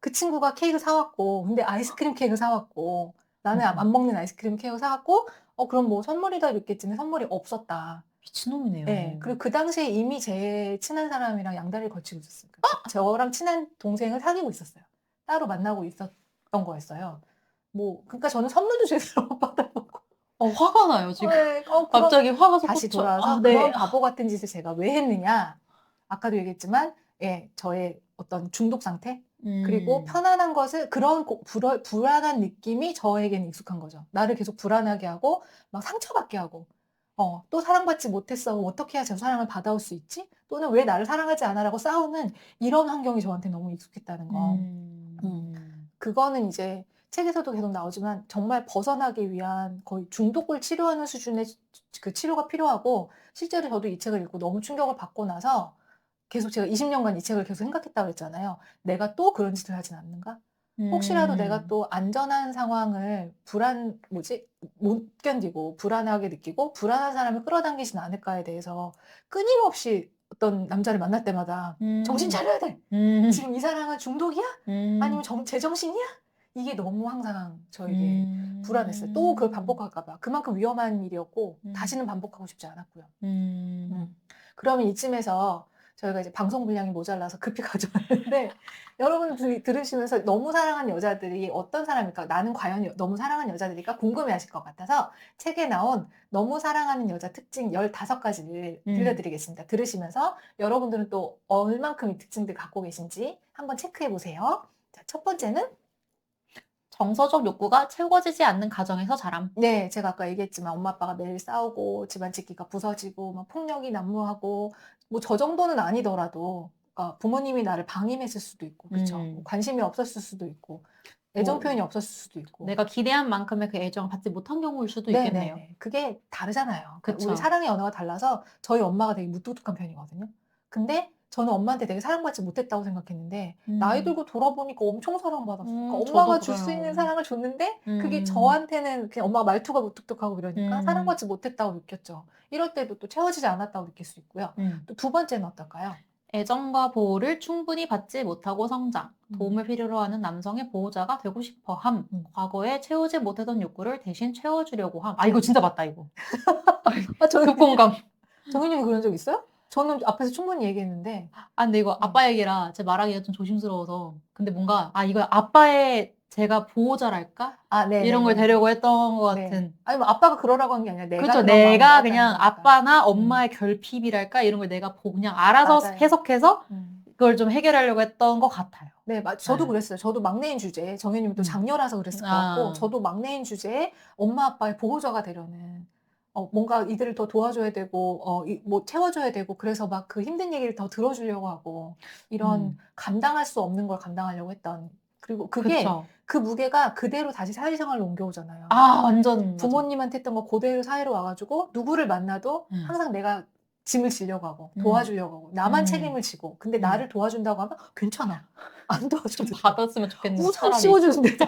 그 친구가 케이크 사왔고 근데 아이스크림 케이크 사왔고 나는 안 먹는 아이스크림 케이크 사왔고 그럼 뭐 선물이다 이랬겠지만 선물이 없었다. 미친놈이네요. 네, 그리고 그 당시에 이미 제 친한 사람이랑 양다리를 거치고 있었어요. 저랑 친한 동생을 사귀고 있었어요. 따로 만나고 있었던 거였어요. 그러니까 저는 선물도 제대로 못 받아보고. 화가 나요 지금. 네, 갑자기 화가 다시 솟구쳐. 돌아와서 그런 바보 같은 짓을 제가 왜 했느냐. 아까도 얘기했지만 저의 어떤 중독 상태 그리고 편안한 것을 불안한 느낌이 저에게는 익숙한 거죠. 나를 계속 불안하게 하고 막 상처받게 하고 또 사랑받지 못했어. 어떻게 해야 저 사랑을 받아올 수 있지? 또는 왜 나를 사랑하지 않아라고 싸우는 이런 환경이 저한테 너무 익숙했다는 거. 그거는 이제 책에서도 계속 나오지만 정말 벗어나기 위한 거의 중독을 치료하는 수준의 그 치료가 필요하고 실제로 저도 이 책을 읽고 너무 충격을 받고 나서 계속 제가 20년간 이 책을 계속 생각했다고 했잖아요. 내가 또 그런 짓을 하진 않는가? 혹시라도 내가 또 안전한 상황을 못 견디고 불안하게 느끼고 불안한 사람을 끌어당기진 않을까에 대해서 끊임없이 어떤 남자를 만날 때마다 정신 차려야 돼. 지금 이 사랑은 중독이야? 아니면 제정신이야? 이게 너무 항상 저에게 불안했어요. 또 그걸 반복할까 봐. 그만큼 위험한 일이었고 다시는 반복하고 싶지 않았고요. 그러면 이쯤에서 저희가 이제 방송 분량이 모자라서 급히 가져왔는데 여러분들이 들으시면서 너무 사랑하는 여자들이 어떤 사람일까? 나는 과연 너무 사랑하는 여자들일까? 궁금해하실 것 같아서 책에 나온 너무 사랑하는 여자 특징 15가지를 들려드리겠습니다. 들으시면서 여러분들은 또 얼만큼 이 특징들 갖고 계신지 한번 체크해 보세요. 자, 첫 번째는 정서적 욕구가 채워지지 않는 가정에서 자람. 네, 제가 아까 얘기했지만 엄마 아빠가 매일 싸우고 집안 짓기가 부서지고 막 폭력이 난무하고 뭐 저 정도는 아니더라도 부모님이 나를 방임했을 수도 있고 그렇죠. 관심이 없었을 수도 있고 애정 표현이 없었을 수도 있고 내가 기대한 만큼의 그 애정을 받지 못한 경우일 수도 있겠네요. 네네. 그게 다르잖아요. 그쵸. 우리 사랑의 언어가 달라서 저희 엄마가 되게 무뚝뚝한 편이거든요. 근데 저는 엄마한테 되게 사랑받지 못했다고 생각했는데 음. 나이 들고 돌아보니까 엄청 사랑받았어. 그러니까 저도 엄마가 줄 수 그래요. 있는 사랑을 줬는데 그게 음. 저한테는 그냥 엄마가 말투가 무뚝뚝하고 이러니까 음. 사랑받지 못했다고 느꼈죠. 이럴 때도 또 채워지지 않았다고 느낄 수 있고요. 또 두 번째는 어떨까요? 애정과 보호를 충분히 받지 못하고 성장. 음. 도움을 필요로 하는 남성의 보호자가 되고 싶어 함. 과거에 채우지 못하던 욕구를 대신 채워주려고 함. 아, 이거 진짜 맞다, 이거. 아, 저는 급공감. 정현님이 그런 적 있어요? 저는 앞에서 충분히 얘기했는데. 아, 근데 이거 아빠 얘기라 제 말하기가 좀 조심스러워서. 근데 뭔가, 이거 아빠의 제가 보호자랄까? 아, 네. 이런 걸 되려고 했던 것 네. 같은. 아니 뭐 아빠가 그러라고 한 게 아니라 내가 그렇죠. 그런 마음을 내가 먹었다는 그냥 거니까. 아빠나 엄마의 결핍이랄까? 이런 걸 내가 그냥 알아서 맞아요. 해석해서 음. 그걸 좀 해결하려고 했던 것 같아요. 네, 저도 네. 그랬어요. 저도 막내인 주제에, 정현님은 또 음. 장녀라서 그랬을 것 같고, 아. 저도 막내인 주제에 엄마 아빠의 보호자가 되려는, 뭔가 이들을 더 도와줘야 되고, 뭐 채워줘야 되고, 그래서 막 그 힘든 얘기를 더 들어주려고 하고, 이런 감당할 수 없는 걸 감당하려고 했던, 그리고 그게 그쵸. 그 무게가 그대로 다시 사회생활로 옮겨오잖아요. 아, 완전 맞아. 부모님한테 했던 거 그대로 사회로 와가지고, 누구를 만나도 항상 내가 짐을 지려고 하고, 도와주려고 하고, 나만 책임을 지고, 근데 나를 도와준다고 하면 괜찮아. 안 좀 도와줘도 돼. 받았으면 좋겠는데 우산 차라리. 씌워주는데.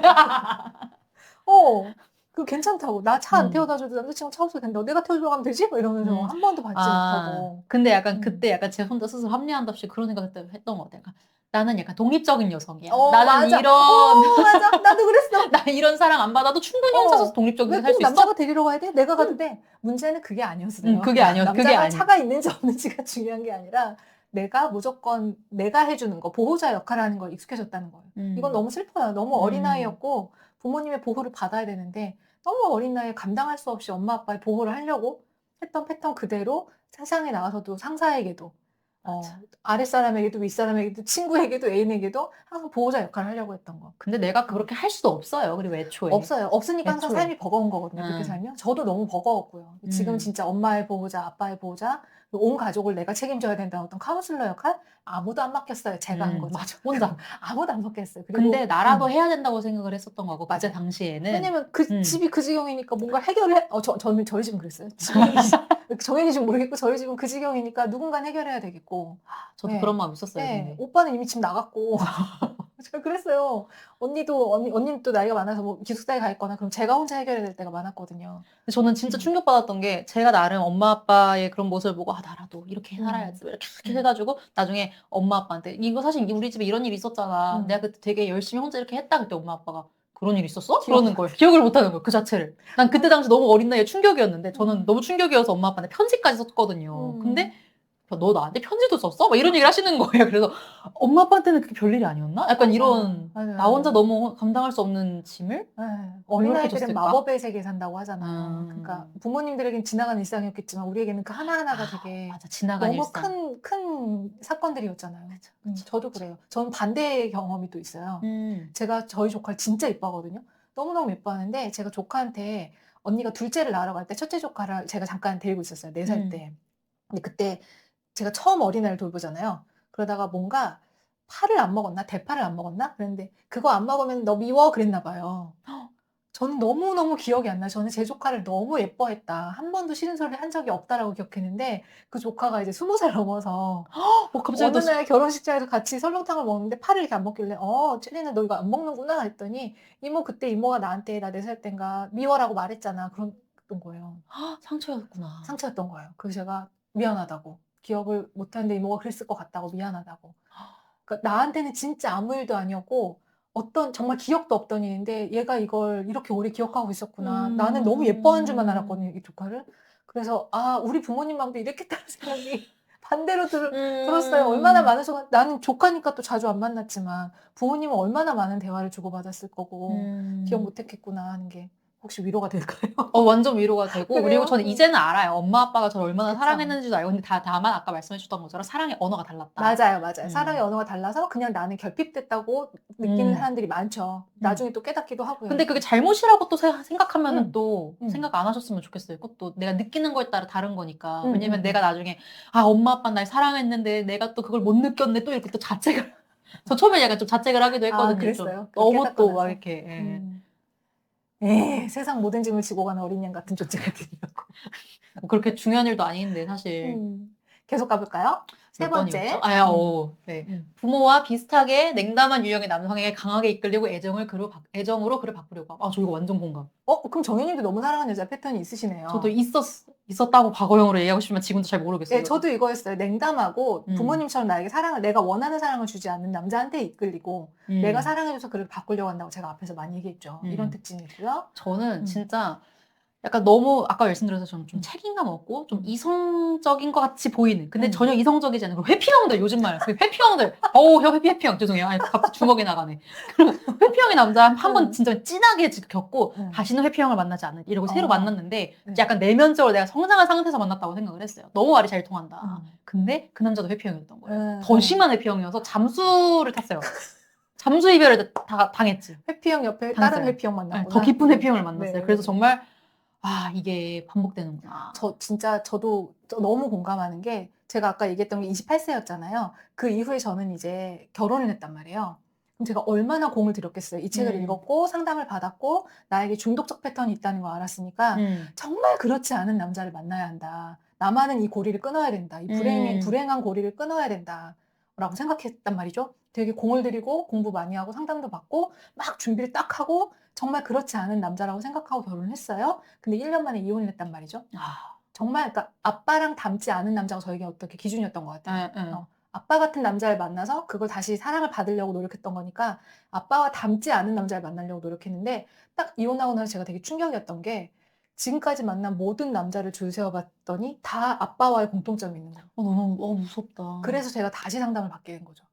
그거 괜찮다고. 나 차 안 태워다 줘도 남자친구 차 없어도 된다고. 내가 태워주러 가면 되지? 뭐 이러면서 한 번도 받지 못하고. 근데 약간 그때 약간 제 혼자 스스로 합리화한답시 그런 생각 했던 것 같아요. 약간 나는 약간 독립적인 여성이야. 나는 맞아. 이런 맞아. 나도 그랬어. 나 이런 사랑 안 받아도 충분히 혼자 서서 독립적으로 왜 살 꼭 수 있어. 남자가 데리러 가야 돼? 내가 가도 돼. 문제는 그게 아니었어요. 그게 아니었어. 그게 남자가 아니. 차가 있는지 없는지가 중요한 게 아니라 내가 무조건 내가 해주는 거, 보호자 역할하는 걸 익숙해졌다는 거예요. 이건 너무 슬퍼요. 너무 어린 나이였고 부모님의 보호를 받아야 되는데 너무 어린 나이에 감당할 수 없이 엄마 아빠의 보호를 하려고 했던 패턴 그대로 세상에 나와서도 상사에게도 아랫사람에게도 윗사람에게도 친구에게도 애인에게도 항상 보호자 역할을 하려고 했던 거. 근데 내가 그렇게 할 수도 없어요. 그리고 애초에. 없어요. 없으니까 항상 애초에. 삶이 버거운 거거든요. 그렇게 살면. 저도 너무 버거웠고요. 지금 진짜 엄마의 보호자, 아빠의 보호자, 온 가족을 내가 책임져야 된다는 어떤 카운슬러 역할 아무도 안 맡겼어요. 제가 한 거죠. 맞아. 혼자. 아무도 안 맡겼어요. 그리고 근데 나라도 해야 된다고 생각을 했었던 거고 그때 맞아요. 당시에는. 왜냐면 그 집이 그 지경이니까 뭔가 해결해. 저희 집은 그랬어요. 정현이 집은 모르겠고 저희 집은 그 지경이니까 누군가 해결해야 되겠고. 저도 네. 그런 마음 있었어요. 네. 근데. 오빠는 이미 집 나갔고. 제가 그랬어요. 언니는 또 나이가 많아서 뭐 기숙사에 가 있거나 그럼 제가 혼자 해결해야 될 때가 많았거든요. 근데 저는 진짜 충격받았던 게 제가 나름 엄마 아빠의 그런 모습을 보고 나라도 이렇게 살아야지 이렇게 해가지고 나중에 엄마 아빠한테 이거 사실 우리 집에 이런 일이 있었잖아. 내가 그때 되게 열심히 혼자 이렇게 했다. 그때 엄마 아빠가 그런 일 있었어? 그러는 거예요. 기억을 못 하는 거예요. 그 자체를. 난 그때 당시 너무 어린 나이에 충격이었는데 저는 너무 충격이어서 엄마 아빠한테 편지까지 썼거든요. 근데 너 나한테 편지도 썼어? 막 이런 얘기를 하시는 거예요. 그래서 엄마 아빠한테는 그게 별일이 아니었나? 약간 이런 맞아요. 나 혼자 너무 감당할 수 없는 짐을 네. 어린아이들은 줬을까? 마법의 세계에 산다고 하잖아요. 그러니까 부모님들에겐 지나가는 일상이었겠지만 우리에게는 그 하나하나가 되게 맞아, 지나간 너무 일상. 큰 사건들이었잖아요. 그쵸. 저도 그래요. 저는 반대의 경험이 또 있어요. 제가 저희 조카를 진짜 예뻐하거든요. 너무너무 예뻐하는데 제가 조카한테 언니가 둘째를 낳으러 갈 때 첫째 조카를 제가 잠깐 데리고 있었어요. 4살 때. 근데 그때 제가 처음 어린아이를 돌보잖아요. 그러다가 뭔가 파를 안 먹었나? 대파를 안 먹었나? 그랬는데 그거 안 먹으면 너 미워? 그랬나 봐요. 저는 너무너무 기억이 안 나요. 저는 제 조카를 너무 예뻐했다. 한 번도 싫은 소리를 한 적이 없다라고 기억했는데 그 조카가 이제 20살 넘어서 갑자기 어느 날 결혼식장에서 같이 설렁탕을 먹는데 파를 이렇게 안 먹길래 찔리는 너 이거 안 먹는구나 했더니 이모 그때 이모가 나한테 나 4살 땐가 미워라고 말했잖아. 그런 거예요. 상처였구나. 상처였던 거예요. 그래서 제가 미안하다고. 기억을 못하는데 이모가 그랬을 것 같다고 미안하다고. 그러니까 나한테는 진짜 아무 일도 아니었고 정말 기억도 없던 일인데 얘가 이걸 이렇게 오래 기억하고 있었구나. 나는 너무 예뻐하는 줄만 알았거든요. 이 조카를. 그래서 우리 부모님 마음도 이랬겠다는 생각이 반대로 들었어요. 얼마나 많은 순간 나는 조카니까 또 자주 안 만났지만 부모님은 얼마나 많은 대화를 주고받았을 거고 기억 못했겠구나 하는 게 혹시 위로가 될까요? 완전 위로가 되고 그래요? 그리고 저는 이제는 알아요. 엄마 아빠가 저를 얼마나 그쵸. 사랑했는지도 알고 근데 다만 아까 말씀해 주셨던 것처럼 사랑의 언어가 달랐다. 맞아요. 사랑의 언어가 달라서 그냥 나는 결핍됐다고 느끼는 사람들이 많죠. 나중에 또 깨닫기도 하고요. 근데 그게 잘못이라고 또 생각하면은 또 음. 생각 안 하셨으면 좋겠어요. 그것도 내가 느끼는 거에 따라 다른 거니까. 왜냐면 내가 나중에 엄마 아빠 날 사랑했는데 내가 또 그걸 못 느꼈네 또 이렇게 또 자책을 저 처음에 약간 좀 자책을 하기도 했거든요. 그랬어요? 너무 또 막 이렇게 세상 모든 짐을 지고 가는 어린 양 같은 존재가 되려고. 그렇게 중요한 일도 아닌데 사실. 계속 가볼까요? 세 몇 번째. 번이었죠? 네. 부모와 비슷하게 냉담한 유형의 남성에게 강하게 이끌리고 애정으로 그를 바꾸려고 하고. 저 이거 완전 공감. 그럼 정현님도 너무 사랑하는 여자 패턴이 있으시네요. 저도 있었다고 과거형으로 얘기하고 싶지만 지금도 잘 모르겠어요. 네, 저도 이거였어요. 냉담하고 음. 부모님처럼 나에게 내가 원하는 사랑을 주지 않는 남자한테 이끌리고 내가 사랑해줘서 그를 바꾸려고 한다고 제가 앞에서 많이 얘기했죠. 이런 특징이 있고요. 저는 진짜 약간 너무 아까 말씀드려서 좀 책임감 없고 좀 이성적인 것 같이 보이는 근데 전혀 이성적이지 않은 그런 회피형들 요즘 말해서 회피형들 회피형 죄송해요. 아니 갑자기 주먹이 나가네. 그럼 회피형의 남자 한 번 진짜 진하게 겪고 다시는 회피형을 만나지 않는 이러고 새로 만났는데 약간 내면적으로 내가 성장한 상태에서 만났다고 생각을 했어요. 너무 말이 잘 통한다. 근데 그 남자도 회피형이었던 거예요. 더 심한 회피형이어서 잠수를 탔어요. 잠수 이별을 당했지. 회피형 옆에 당했어요. 다른 회피형 만났구나. 더 깊은 회피형을 만났어요. 네. 그래서 정말 이게 반복되는구나. 저도 너무 공감하는 게 제가 아까 얘기했던 게 28세였잖아요. 그 이후에 저는 이제 결혼을 했단 말이에요. 그럼 제가 얼마나 공을 들였겠어요. 이 책을 읽었고 상담을 받았고 나에게 중독적 패턴이 있다는 걸 알았으니까 정말 그렇지 않은 남자를 만나야 한다. 나만은 이 고리를 끊어야 된다. 이 불행한 고리를 끊어야 된다. 라고 생각했단 말이죠. 되게 공을 들이고 공부 많이 하고 상담도 받고 막 준비를 딱 하고 정말 그렇지 않은 남자라고 생각하고 결혼을 했어요. 근데 1년 만에 이혼을 했단 말이죠. 정말 그러니까 아빠랑 닮지 않은 남자가 저에게 어떻게 기준이었던 것 같아요. 아빠 같은 남자를 만나서 그걸 다시 사랑을 받으려고 노력했던 거니까 아빠와 닮지 않은 남자를 만나려고 노력했는데 딱 이혼하고 나서 제가 되게 충격이었던 게 지금까지 만난 모든 남자를 줄 세어봤더니 다 아빠와의 공통점이 있는 거예요. 너무 무섭다. 그래서 제가 다시 상담을 받게 된 거죠.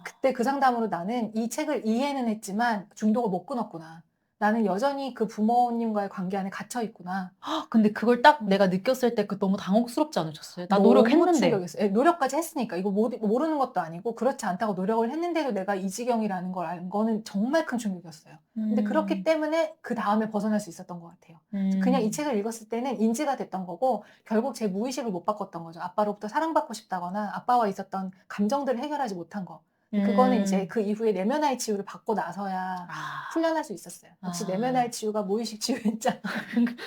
그때 그 상담으로 나는 이 책을 이해는 했지만 중독을 못 끊었구나. 나는 여전히 그 부모님과의 관계 안에 갇혀 있구나. 근데 그걸 딱 내가 느꼈을 때 그 너무 당혹스럽지 않으셨어요? 나 너무 노력했는데. 충격이었어요. 노력까지 했으니까 이거 모르는 것도 아니고 그렇지 않다고 노력을 했는데도 내가 이 지경이라는 걸 알 거는 정말 큰 충격이었어요. 근데 그렇기 때문에 그 다음에 벗어날 수 있었던 것 같아요. 그냥 이 책을 읽었을 때는 인지가 됐던 거고 결국 제 무의식을 못 바꿨던 거죠. 아빠로부터 사랑받고 싶다거나 아빠와 있었던 감정들을 해결하지 못한 거. 그거는 이제 그 이후에 내면화의 치유를 받고 나서야 풀려날 수 있었어요. 역시 내면화의 치유가 무의식 치유였잖아.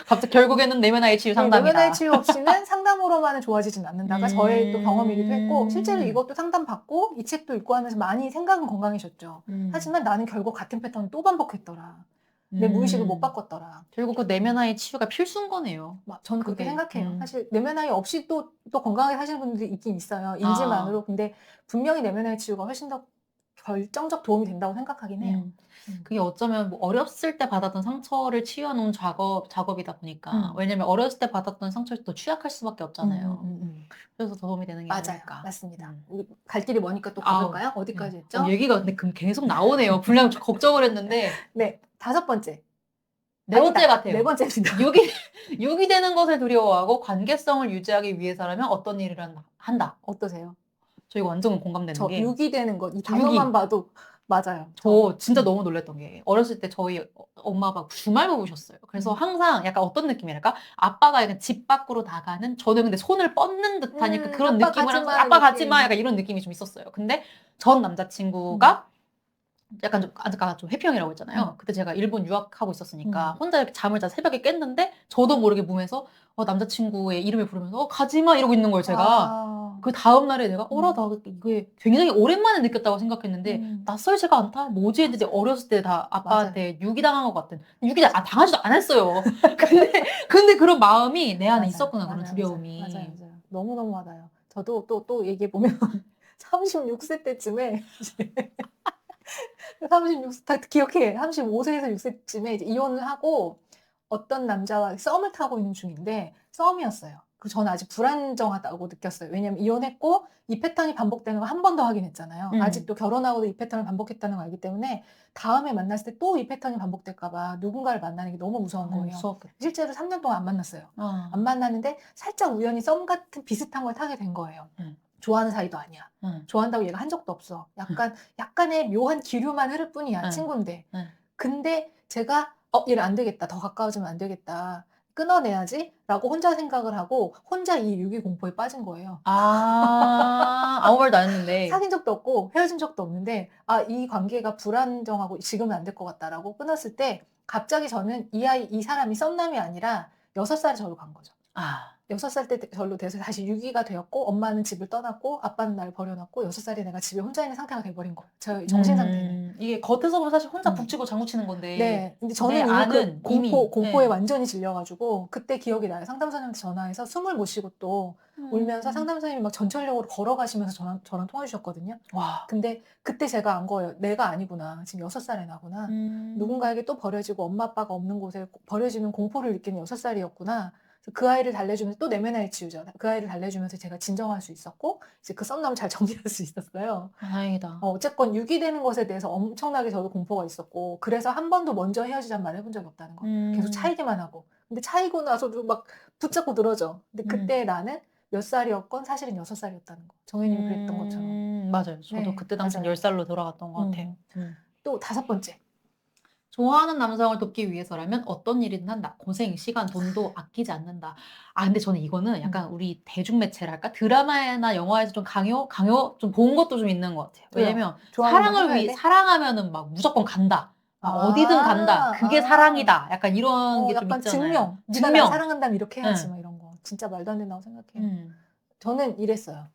갑자기 결국에는 내면화의 치유 상담이다. 내면화의 치유 없이는 상담으로만은 좋아지진 않는다가 저의 또 경험이기도 했고 실제로 이것도 상담 받고 이 책도 읽고 하면서 많이 생각은 건강해졌죠. 하지만 나는 결국 같은 패턴을 또 반복했더라. 내 무의식을 못 바꿨더라. 결국 그 내면화의 치유가 필수인 거네요. 저는 그렇게 생각해요. 사실 내면화의 없이 또 건강하게 사시는 분들이 있긴 있어요. 인지만으로. 근데 분명히 내면화의 치유가 훨씬 더 결정적 도움이 된다고 생각하긴 해요. 그게 어쩌면 뭐 어렸을 때 받았던 상처를 치유해놓은 작업이다 보니까 왜냐면 어렸을 때 받았던 상처에서 더 취약할 수밖에 없잖아요. 그래서 더 도움이 되는 게 맞아요. 아닐까. 맞습니다. 우리 갈 길이 머니까 또 가볼까요? 어디까지 했죠? 얘기가 근데 계속 나오네요. 분량 걱정을 했는데. 네, 5번째. 네 번째 같아요. 네 번째입니다. 육이 되는 것을 두려워하고 관계성을 유지하기 위해서라면 어떤 일을 한다. 어떠세요? 저 이거 완전 공감되는 게. 육이 되는 것, 이 단어만 봐도 맞아요. 저 진짜 너무 놀랐던 게 어렸을 때 저희 엄마 아빠 주말 부부셨어요. 그래서 항상 약간 어떤 느낌이랄까? 아빠가 약간 집 밖으로 나가는 저는 근데 손을 뻗는 듯하니까 그런 느낌을 아빠 가지 마 약간 이런 느낌이 좀 있었어요. 근데 전 남자친구가 약간 아까 좀 회피형이라고 했잖아요. 그때 제가 일본 유학하고 있었으니까 혼자 이렇게 잠을 자 새벽에 깼는데 저도 모르게 몸에서 남자친구의 이름을 부르면서 가지마 이러고 있는 거예요, 제가. 그 다음날에 내가 나 이게 굉장히 오랜만에 느꼈다고 생각했는데 낯설지가 않다? 뭐지 애들이 어렸을 때 다 아빠한테 유기당한 것 같은. 당하지도 않았어요. 근데 그런 마음이 내 안에 있었구나, 그런 두려움이. 맞아요. 너무너무 와닿아요. 저도 또 얘기해보면 36세 때쯤에 36세, 다 기억해. 35세에서 6세쯤에 이제 이혼을 하고 어떤 남자와 썸을 타고 있는 중인데 썸이었어요. 저는 아직 불안정하다고 느꼈어요. 왜냐면 이혼했고 이 패턴이 반복되는 걸 한 번 더 확인했잖아요. 아직도 결혼하고도 이 패턴을 반복했다는 걸 알기 때문에 다음에 만났을 때 또 이 패턴이 반복될까 봐 누군가를 만나는 게 너무 무서운 거예요. 실제로 3년 동안 안 만났어요. 안 만났는데 살짝 우연히 썸 같은 비슷한 걸 타게 된 거예요. 좋아하는 사이도 아니야. 좋아한다고 얘가 한 적도 없어. 약간의 묘한 기류만 흐를 뿐이야. 친구인데. 근데 제가 얘를 안 되겠다. 더 가까워지면 안 되겠다. 끊어내야지 라고 혼자 생각을 하고 혼자 이 유기공포에 빠진 거예요. 아무 말도 안 했는데. 사귄 적도 없고 헤어진 적도 없는데 이 관계가 불안정하고 지금은 안 될 것 같다라고 끊었을 때 갑자기 저는 이 사람이 썸남이 아니라 6살에 저로 간 거죠. 6살 때 절로 돼서 다시 유기가 되었고 엄마는 집을 떠났고 아빠는 날 버려놨고 6살에 내가 집에 혼자 있는 상태가 돼버린 거예요. 저 정신 상태는. 이게 겉에서 보면 사실 혼자 음. 북치고 장구치는 건데 네. 근데 내 저는 이미 그 안은 이미 공포에 예. 완전히 질려가지고 그때 기억이 나요. 상담사님한테 전화해서 숨을 못 쉬고 또 울면서 상담사님이 막 전철역으로 걸어가시면서 저랑 통화 주셨거든요. 와. 근데 그때 제가 안 거예요. 내가 아니구나. 지금 6살에 나구나. 누군가에게 또 버려지고 엄마 아빠가 없는 곳에 버려지는 공포를 느끼는 6살이었구나. 그 아이를 달래주면서 또 내면 아이 치유죠. 그 아이를 달래주면서 제가 진정할 수 있었고 이제 그 썸남을 잘 정리할 수 있었어요. 다행이다. 어쨌건 유기되는 것에 대해서 엄청나게 저도 공포가 있었고 그래서 한 번도 먼저 헤어지자는 말 해본 적이 없다는 거. 계속 차이기만 하고. 근데 차이고 나서도 막 붙잡고 늘어져. 근데 그때 나는 몇 살이었건 사실은 6살이었다는 거. 정혜님이 그랬던 것처럼. 맞아요. 저도 네, 그때 당시 맞아요. 10살로 돌아갔던 것 같아요. 또 5번째. 좋아하는 남성을 돕기 위해서라면 어떤 일이든 한다. 고생, 시간, 돈도 아끼지 않는다. 아, 근데 저는 이거는 약간 우리 대중매체랄까? 드라마나 영화에서 좀 강요? 좀 본 것도 좀 있는 것 같아요. 왜냐면 좋아하는 거 해야 돼? 사랑하면은 막 무조건 간다. 막 아, 어디든 간다. 그게 사랑이다. 약간 이런 게 좀 약간 있잖아요. 증명. 네가 날 사랑한다면 이렇게 해야지. 응. 막 이런 거. 진짜 말도 안 된다고 생각해요. 음. 저는 이랬어요.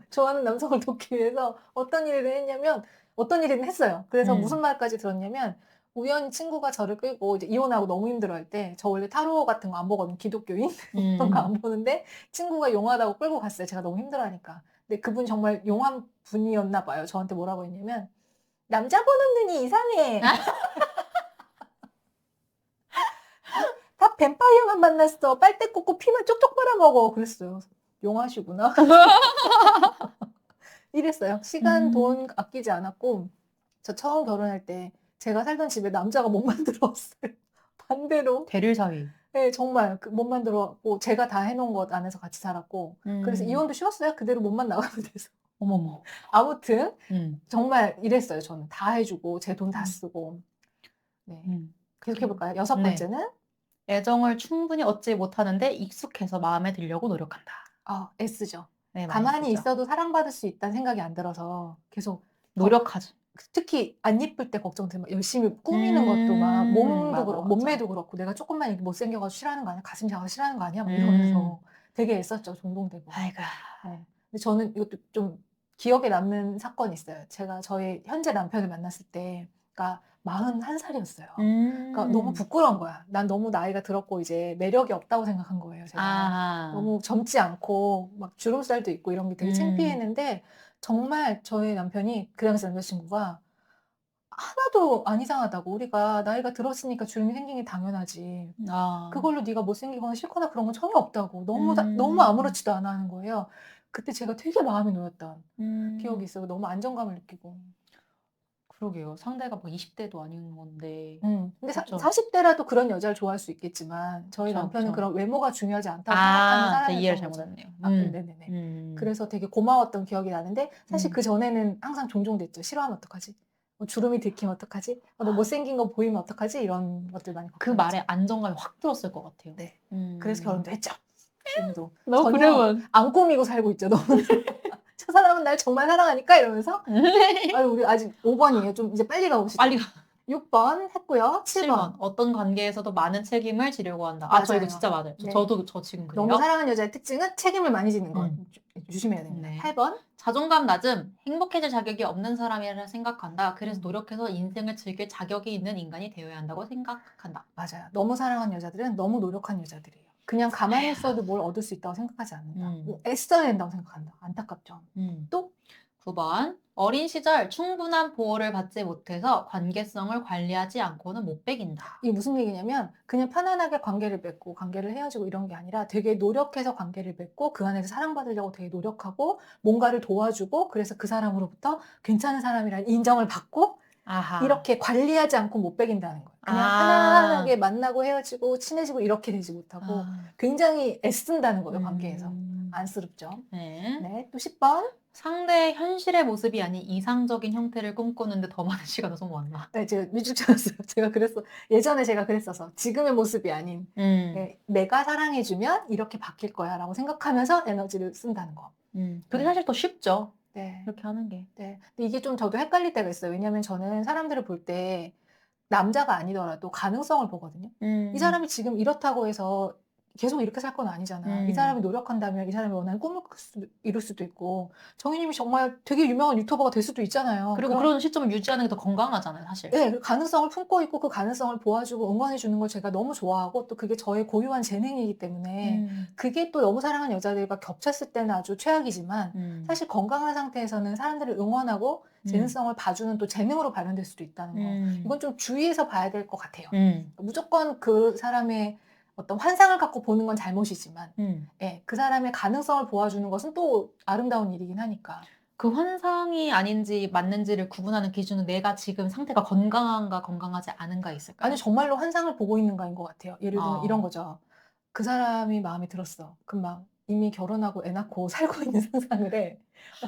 좋아하는 남성을 돕기 위해서 어떤 일을 했냐면 어떤 일이든 했어요. 그래서 무슨 말까지 들었냐면 우연히 친구가 저를 끌고 이제 이혼하고 너무 힘들어할 때 저 원래 타로 같은 거 안 보거든요. 기독교인 그런 거 안 보는데 친구가 용하다고 끌고 갔어요. 제가 너무 힘들어하니까. 근데 그분이 정말 용한 분이었나 봐요. 저한테 뭐라고 했냐면 남자 보는 눈이 이상해. 다 뱀파이어만 만났어. 빨대 꽂고 피만 쪽쪽 빨아먹어. 그랬어요. 용하시구나. 이랬어요. 시간, 돈 아끼지 않았고 저 처음 결혼할 때 제가 살던 집에 남자가 못 만들어 왔어요. 반대로. 대릴사위. 네, 정말 못 만들어 왔고 제가 다 해놓은 것 안에서 같이 살았고 그래서 이혼도 쉬웠어요. 그대로 몸만 나가면 돼서. 어머머. 아무튼 정말 이랬어요. 저는 다 해주고 제 돈 다 쓰고. 네. 계속 해볼까요? 6번째는? 애정을 충분히 얻지 못하는데 익숙해서 마음에 들려고 노력한다. S죠. 네, 가만히 S죠. 있어도 사랑받을 수 있다는 생각이 안 들어서 계속 노력하지. 특히 안 예쁠 때 걱정돼. 막 열심히 꾸미는 것도 막 몸도 맞아, 그렇고 맞아. 몸매도 그렇고 내가 조금만 이렇게 못생겨가지고 싫어하는 거 아니야? 가슴 작아서 싫어하는 거 아니야? 막 이러면서 되게 애썼죠. 종동되고. 아이고. 네. 근데 저는 이것도 좀 기억에 남는 사건이 있어요. 제가 저희 현재 남편을 만났을 때가 41살이었어요. 그러니까 너무 부끄러운 거야. 난 너무 나이가 들었고 이제 매력이 없다고 생각한 거예요. 제가 아. 너무 젊지 않고 막 주름살도 있고 이런 게 되게 창피했는데 정말 저희 남편이 그 당시 남자친구가 하나도 안 이상하다고 우리가 나이가 들었으니까 주름이 생긴 게 당연하지. 아. 그걸로 네가 못생기거나 싫거나 그런 건 전혀 없다고. 너무 아무렇지도 않아 하는 거예요. 그때 제가 되게 마음이 놓였던 기억이 있어요. 너무 안정감을 느끼고. 그러게요. 상대가 뭐 20대도 아닌 건데. 근데 그쵸. 40대라도 그런 여자를 좋아할 수 있겠지만 저희 그쵸, 남편은 그쵸. 그런 외모가 중요하지 않다고 생각하는 아, 저 이해를 사람이었던 거죠. 잘못했네요. 네네네. 그래서 되게 고마웠던 기억이 나는데 사실 그 전에는 항상 종종됐죠. 싫어하면 어떡하지? 주름이 들키면 어떡하지? 너 못생긴 거 보이면 어떡하지? 이런 것들 많이 그 말에 안정감이 확 들었을 것 같아요. 네. 그래서 결혼도 했죠. 지금도. 너무 전혀 부러운. 안 꾸미고 살고 있죠. 너무. 저 사람은 날 정말 사랑하니까 이러면서. 아유, 우리 아직 5번이에요. 좀 이제 빨리 가봅시다. 빨리 가. 6번 했고요. 7번. 어떤 관계에서도 많은 책임을 지려고 한다. 아, 저 이거 맞아요. 진짜 맞아요. 네. 저 지금 그래요. 너무 사랑하는 여자의 특징은 책임을 많이 지는 것. 조심해야 됩니다. 네. 8번. 자존감 낮음, 행복해질 자격이 없는 사람이라 생각한다. 그래서 노력해서 인생을 즐길 자격이 있는 인간이 되어야 한다고 생각한다. 맞아요. 너무 사랑하는 여자들은 너무 노력한 여자들이에요. 그냥 가만히 있어도 뭘 얻을 수 있다고 생각하지 않는다. 애써야 된다고 생각한다. 안타깝죠. 또 9번. 어린 시절 충분한 보호를 받지 못해서 관계성을 관리하지 않고는 못 배긴다. 이게 무슨 얘기냐면 그냥 편안하게 관계를 맺고 관계를 헤어지고 이런 게 아니라 되게 노력해서 관계를 맺고 그 안에서 사랑받으려고 되게 노력하고 뭔가를 도와주고 그래서 그 사람으로부터 괜찮은 사람이라는 인정을 받고 아하. 이렇게 관리하지 않고 못 배긴다는 거예요. 그냥 편안하게 만나고 헤어지고 친해지고 이렇게 되지 못하고 굉장히 애쓴다는 거예요. 관계에서. 안쓰럽죠. 네. 또 10번. 상대의 현실의 모습이 아닌 이상적인 형태를 꿈꾸는데 더 많은 시간을 소모한다. 네, 제가 밀죽잖았어요. 예전에 제가 그랬어서 지금의 모습이 아닌 내가 사랑해주면 이렇게 바뀔 거야 라고 생각하면서 에너지를 쓴다는 거. 그게 사실 더 쉽죠. 네. 이렇게 하는 게. 네. 근데 이게 좀 저도 헷갈릴 때가 있어요. 왜냐하면 저는 사람들을 볼 때 남자가 아니더라도 가능성을 보거든요. 이 사람이 지금 이렇다고 해서 계속 이렇게 살 건 아니잖아. 이 음. 사람이 노력한다면 이 사람이 원하는 꿈을 이룰 수도 있고 정희님이 정말 되게 유명한 유튜버가 될 수도 있잖아요. 그리고 그런 시점을 유지하는 게 더 건강하잖아요, 사실. 네, 그 가능성을 품고 있고 그 가능성을 도와주고 응원해 주는 걸 제가 너무 좋아하고 또 그게 저의 고유한 재능이기 때문에 그게 또 너무 사랑하는 여자들과 겹쳤을 때는 아주 최악이지만 사실 건강한 상태에서는 사람들을 응원하고 재능성을 봐주는 또 재능으로 발현될 수도 있다는 거. 이건 좀 주의해서 봐야 될 것 같아요. 무조건 그 사람의 어떤 환상을 갖고 보는 건 잘못이지만 예, 그 사람의 가능성을 보아주는 것은 또 아름다운 일이긴 하니까. 그 환상이 아닌지 맞는지를 구분하는 기준은 내가 지금 상태가 건강한가 건강하지 않은가 있을까요? 아니 정말로 환상을 보고 있는가인 것 같아요. 예를 들면 어. 이런 거죠. 그 사람이 마음에 들었어. 금방 이미 결혼하고 애 낳고 살고 있는 상상을 해.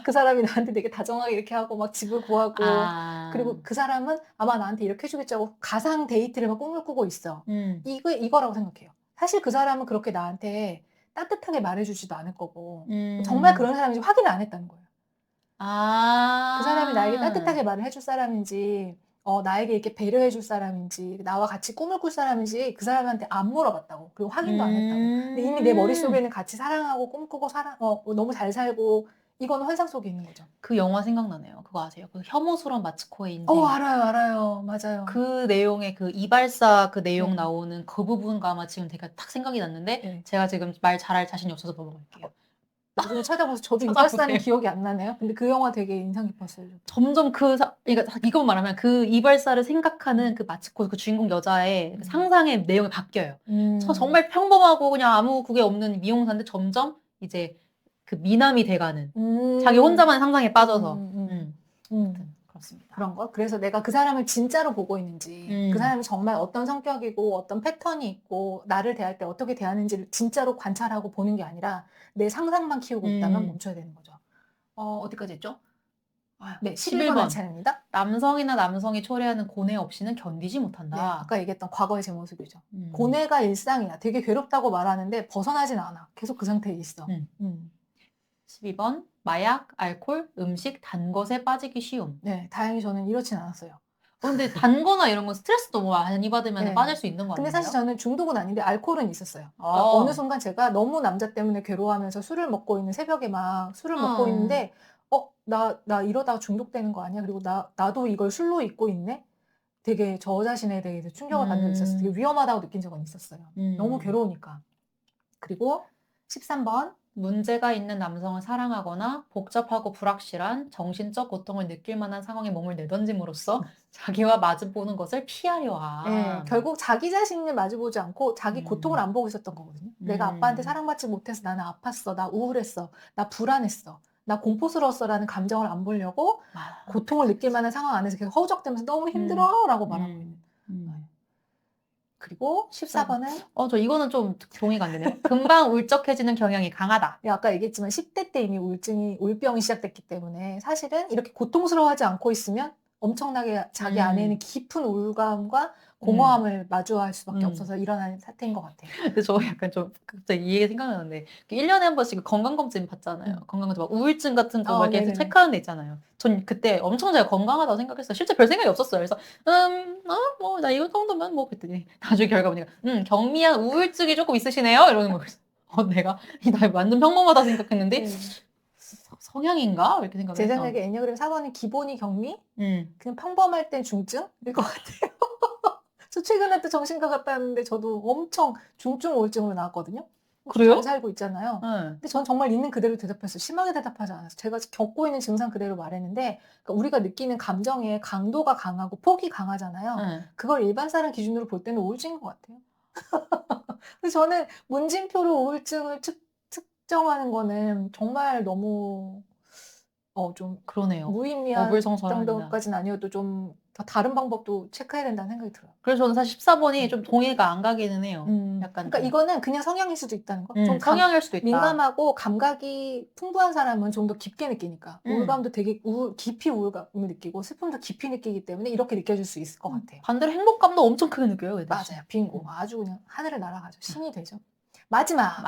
그 사람이 나한테 되게 다정하게 이렇게 하고 막 집을 구하고 그리고 그 사람은 아마 나한테 이렇게 해주겠다고 가상 데이트를 막 꿈을 꾸고 있어. 이거라고 생각해요. 사실 그 사람은 그렇게 나한테 따뜻하게 말해주지도 않을 거고 정말 그런 사람인지 확인을 안 했다는 거예요. 그 사람이 나에게 따뜻하게 말을 해줄 사람인지 나에게 이렇게 배려해줄 사람인지 나와 같이 꿈을 꿀 사람인지 그 사람한테 안 물어봤다고. 그리고 확인도 안 했다고. 근데 이미 내 머릿속에는 같이 사랑하고 꿈꾸고 너무 잘 살고 이거는 환상 속에 있는 거죠. 그 영화 생각나네요. 그거 아세요? 그 혐오스러운 마츠코의 인생. 알아요. 맞아요. 그 내용의 그 이발사 그 내용 네. 나오는 그 부분가 아마 지금 되게 딱 생각이 났는데 네. 제가 지금 말 잘할 자신이 없어서 넘어갈게요. 나중에 찾아봐서 저도 찾아보세요. 이발사는 기억이 안 나네요. 근데 그 영화 되게 인상 깊었어요. 점점 그러니까 이것만 말하면 그 이발사를 생각하는 그 마츠코 그 주인공 여자의 그 상상의 내용이 바뀌어요. 저 정말 평범하고 그냥 아무 그게 없는 미용사인데 점점 이제 그 미남이 돼가는 자기 혼자만의 상상에 빠져서 아무튼 그렇습니다. 그런 거. 그래서 내가 그 사람을 진짜로 보고 있는지 그 사람이 정말 어떤 성격이고 어떤 패턴이 있고 나를 대할 때 어떻게 대하는지를 진짜로 관찰하고 보는 게 아니라 내 상상만 키우고 있다면 멈춰야 되는 거죠. 어디까지 했죠? 네, 11번 차례입니다. 남성이나 남성이 초래하는 고뇌 없이는 견디지 못한다. 네, 아까 얘기했던 과거의 제 모습이죠. 고뇌가 일상이야. 되게 괴롭다고 말하는데 벗어나진 않아. 계속 그 상태에 있어. 12번 마약, 알코올, 음식, 단 것에 빠지기 쉬움. 네, 다행히 저는 이렇진 않았어요. 근데 단 거나 이런 건 스트레스 너무 많이 받으면 네. 빠질 수 있는 거 아니에요? 근데 사실 저는 중독은 아닌데 알코올은 있었어요. 그러니까 어느 순간 제가 너무 남자 때문에 괴로워하면서 술을 먹고 있는 새벽에 막 술을 먹고 있는데 나 이러다가 중독되는 거 아니야? 그리고 나도 이걸 술로 잊고 있네? 되게 저 자신에 대해서 충격을 받는 적이 있었어요. 되게 위험하다고 느낀 적은 있었어요. 너무 괴로우니까. 그리고 13번. 문제가 있는 남성을 사랑하거나 복잡하고 불확실한 정신적 고통을 느낄 만한 상황에 몸을 내던짐으로써 자기와 마주보는 것을 피하려 함. 네, 결국 자기 자신을 마주보지 않고 자기 고통을 안 보고 있었던 거거든요. 내가 아빠한테 사랑받지 못해서 나는 아팠어. 나 우울했어. 나 불안했어. 나 공포스러웠어 라는 감정을 안 보려고 고통을 느낄 만한 상황 안에서 계속 허우적대면서 너무 힘들어 라고 말하고 있는. 그리고 14번은 저 이거는 좀 동의가 안 되네요. 금방 울적해지는 경향이 강하다. 아까 얘기했지만 10대 때 이미 울병이 시작됐기 때문에 사실은 이렇게 고통스러워하지 않고 있으면 엄청나게 자기 안에는 깊은 우울감과 공허함을 마주할 수밖에 없어서 일어나는 사태인 것 같아요. 근데 저 약간 좀 갑자기 이 얘기 생각나는데 1년에 한 번씩 건강검진 받잖아요. 건강검진 막 우울증 같은 거 막 이렇게 체크하는 데 있잖아요. 전 그때 엄청 제가 건강하다고 생각했어요. 실제 별 생각이 없었어요. 그래서 뭐 나 이거 정도면 뭐 그랬더니 나중에 결과 보니까 경미한 우울증이 조금 있으시네요. 이러는 거예요. 내가 나 완전 평범하다 생각했는데 성향인가? 이렇게 생각을 제 했어. 생각에 애니어그램 4번은 기본이 경미? 그냥 평범할 땐 중증일 것 같아요. 저 최근에 또 정신과 갔다 왔는데 저도 엄청 중증 우울증으로 나왔거든요. 그래요? 잘 살고 있잖아요. 근데 전 정말 있는 그대로 대답했어요. 심하게 대답하지 않았어요. 제가 겪고 있는 증상 그대로 말했는데 그러니까 우리가 느끼는 감정의 강도가 강하고 폭이 강하잖아요. 그걸 일반 사람 기준으로 볼 때는 우울증인 것 같아요. 그래서 저는 문진표로 우울증을 측정하는 거는 정말 너무 좀 그러네요. 무의미한 어불성설합니다. 정도까지는 아니어도 좀 다른 방법도 체크해야 된다는 생각이 들어요. 그래서 저는 사실 14번이 좀 동의가 안 가기는 해요. 약간 그러니까 이거는 그냥 성향일 수도 있다는 거. 좀 성향일 수도 있다. 민감하고 감각이 풍부한 사람은 좀 더 깊게 느끼니까 우울감도 되게 깊이 우울감을 느끼고 슬픔도 깊이 느끼기 때문에 이렇게 느껴질 수 있을 것 같아요. 반대로 행복감도 엄청 크게 느껴요. 맞아요. 빙고. 아주 그냥 하늘을 날아가죠. 신이 되죠. 마지막.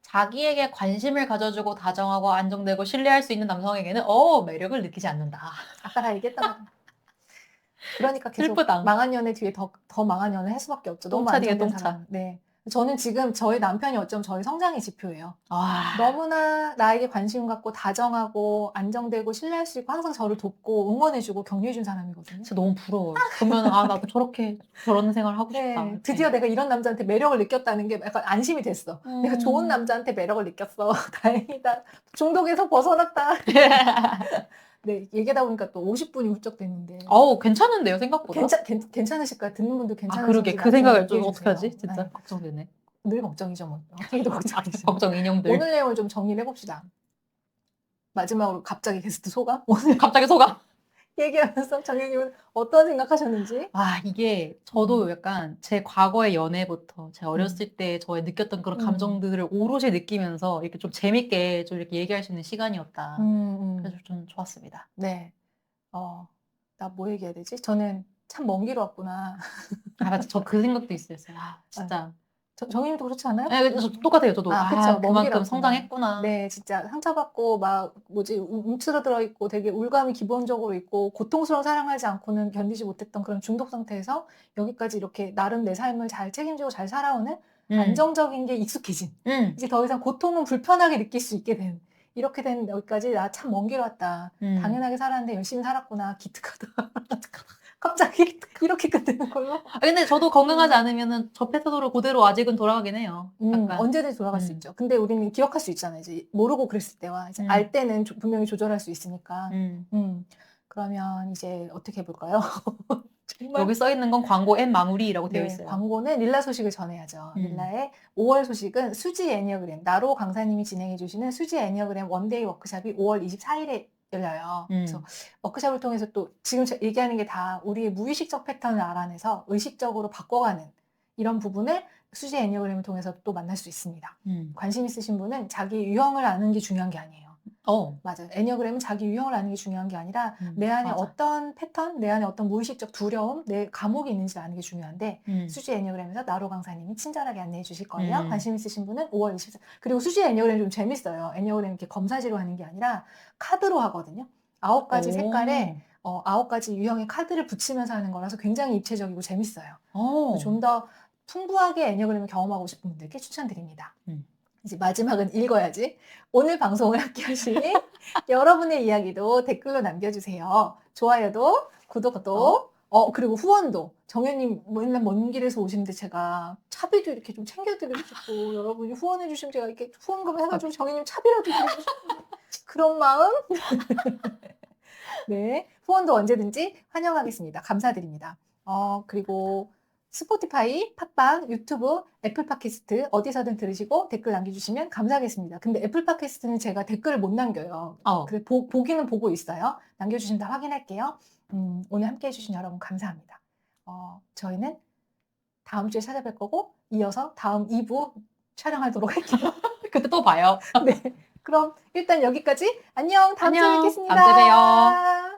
자기에게 관심을 가져주고 다정하고 안정되고 신뢰할 수 있는 남성에게는 매력을 느끼지 않는다. 아까 다 얘기했던 거. 그러니까 계속 슬프다. 망한 연애 뒤에 더 망한 연애 할 수밖에 없죠. 너무 안정된 사람. 네. 저는 지금 저희 남편이 어쩜 저희 성장의 지표예요. 아, 너무나 나에게 관심 갖고 다정하고 안정되고 신뢰할 수 있고 항상 저를 돕고 응원해주고 격려해준 사람이거든요. 진짜 너무 부러워요. 보면 나도 저렇게 저런 생활 하고 싶다. 네, 드디어 내가 이런 남자한테 매력을 느꼈다는 게 약간 안심이 됐어. 내가 좋은 음. 남자한테 매력을 느꼈어. 다행이다. 중독에서 벗어났다. 네, 얘기하다 보니까 또 50분이 훌쩍 됐는데. 어우, 괜찮은데요, 생각보다? 괜찮으실까요? 듣는 분들 아, 괜찮으신지 그러게. 그 나중에 생각을 좀 얘기해 어떻게 하지? 주세요. 진짜 네. 걱정되네. 늘 걱정이죠, 뭐. 어떻게도 걱정이죠. 걱정 인형들. 오늘 내용을 좀 정리를 해봅시다. 마지막으로 갑자기 게스트 소감? 오늘 갑자기 소감. 얘기하면서 정혜님은 어떤 생각하셨는지? 아, 이게 저도 약간 제 과거의 연애부터 제가 어렸을 때 저의 느꼈던 그런 감정들을 오롯이 느끼면서 이렇게 좀 재밌게 좀 이렇게 얘기할 수 있는 시간이었다. 그래서 좀 좋았습니다. 네. 나 뭐 얘기해야 되지? 저는 참 먼 길 왔구나. 아, 맞아. 저 그 생각도 있었어요. 아, 진짜. 정혜님도 그렇지 않아요? 네, 똑같아요. 저도. 아, 그쵸. 먼 길 그만큼 왔구나. 성장했구나. 네, 진짜 상처받고 막 움츠러들어 있고 되게 울감이 기본적으로 있고 고통스러운 사랑하지 않고는 견디지 못했던 그런 중독 상태에서 여기까지 이렇게 나름 내 삶을 잘 책임지고 잘 살아오는 안정적인 게 익숙해진. 이제 더 이상 고통은 불편하게 느낄 수 있게 된. 이렇게 된 여기까지 나 참 먼 길 왔다. 당연하게 살았는데 열심히 살았구나. 기특하다. 갑자기 이렇게 끝내는 걸로. 근데 저도 건강하지 않으면은 저 패턴으로 그대로 아직은 돌아가긴 해요. 약간. 언제든지 돌아갈 수 있죠. 근데 우리는 기억할 수 있잖아요. 이제 모르고 그랬을 때와 이제 알 때는 분명히 조절할 수 있으니까. 그러면 이제 어떻게 해볼까요? 정말. 여기 써 있는 건 광고 앱 마무리라고 되어 네, 있어요. 광고는 릴라 소식을 전해야죠. 릴라의 5월 소식은 수지 애니어그램, 나로 강사님이 진행해 주시는 수지 애니어그램 원데이 워크샵이 5월 24일에 열려요. 그래서 워크샵을 통해서 또 지금 얘기하는 게 다 우리의 무의식적 패턴을 알아내서 의식적으로 바꿔가는 이런 부분을 수지 애니어그램을 통해서 또 만날 수 있습니다. 관심 있으신 분은 자기 유형을 아는 게 중요한 게 아니에요. 맞아요. 애니어그램은 자기 유형을 아는 게 중요한 게 아니라 내 안에 맞아. 어떤 패턴, 내 안에 어떤 무의식적 두려움, 내 감옥이 있는지를 아는 게 중요한데 수지 애니어그램에서 나로 강사님이 친절하게 안내해 주실 거예요. 관심 있으신 분은 5월 24일. 그리고 수지 애니어그램 좀 재밌어요. 애니어그램 이렇게 검사지로 하는 게 아니라 카드로 하거든요. 9가지 색깔에 9가지 유형의 카드를 붙이면서 하는 거라서 굉장히 입체적이고 재밌어요. 좀 더 풍부하게 애니어그램을 경험하고 싶은 분들께 추천드립니다. 이제 마지막은 읽어야지. 오늘 방송을 함께 하신 여러분의 이야기도 댓글로 남겨주세요. 좋아요도, 구독도, 그리고 후원도. 정현님 맨날 먼 길에서 오시는데 제가 차비도 이렇게 좀 챙겨드리고 싶고, 여러분이 후원해주시면 제가 이렇게 후원금 해가지고 정현님 차비라도 드리고 싶고, 그런 마음? 네. 후원도 언제든지 환영하겠습니다. 감사드립니다. 그리고 스포티파이, 팟빵, 유튜브, 애플 팟캐스트 어디서든 들으시고 댓글 남겨주시면 감사하겠습니다. 근데 애플 팟캐스트는 제가 댓글을 못 남겨요. 그래, 보기는 보고 있어요. 남겨주시면 다 확인할게요. 오늘 함께 해주신 여러분 감사합니다. 저희는 다음 주에 찾아뵐 거고 이어서 다음 2부 촬영하도록 할게요. 그때 또 봐요. 네. 그럼 일단 여기까지. 안녕. 다음 주에 안녕. 뵙겠습니다. 다음 주에 봬요.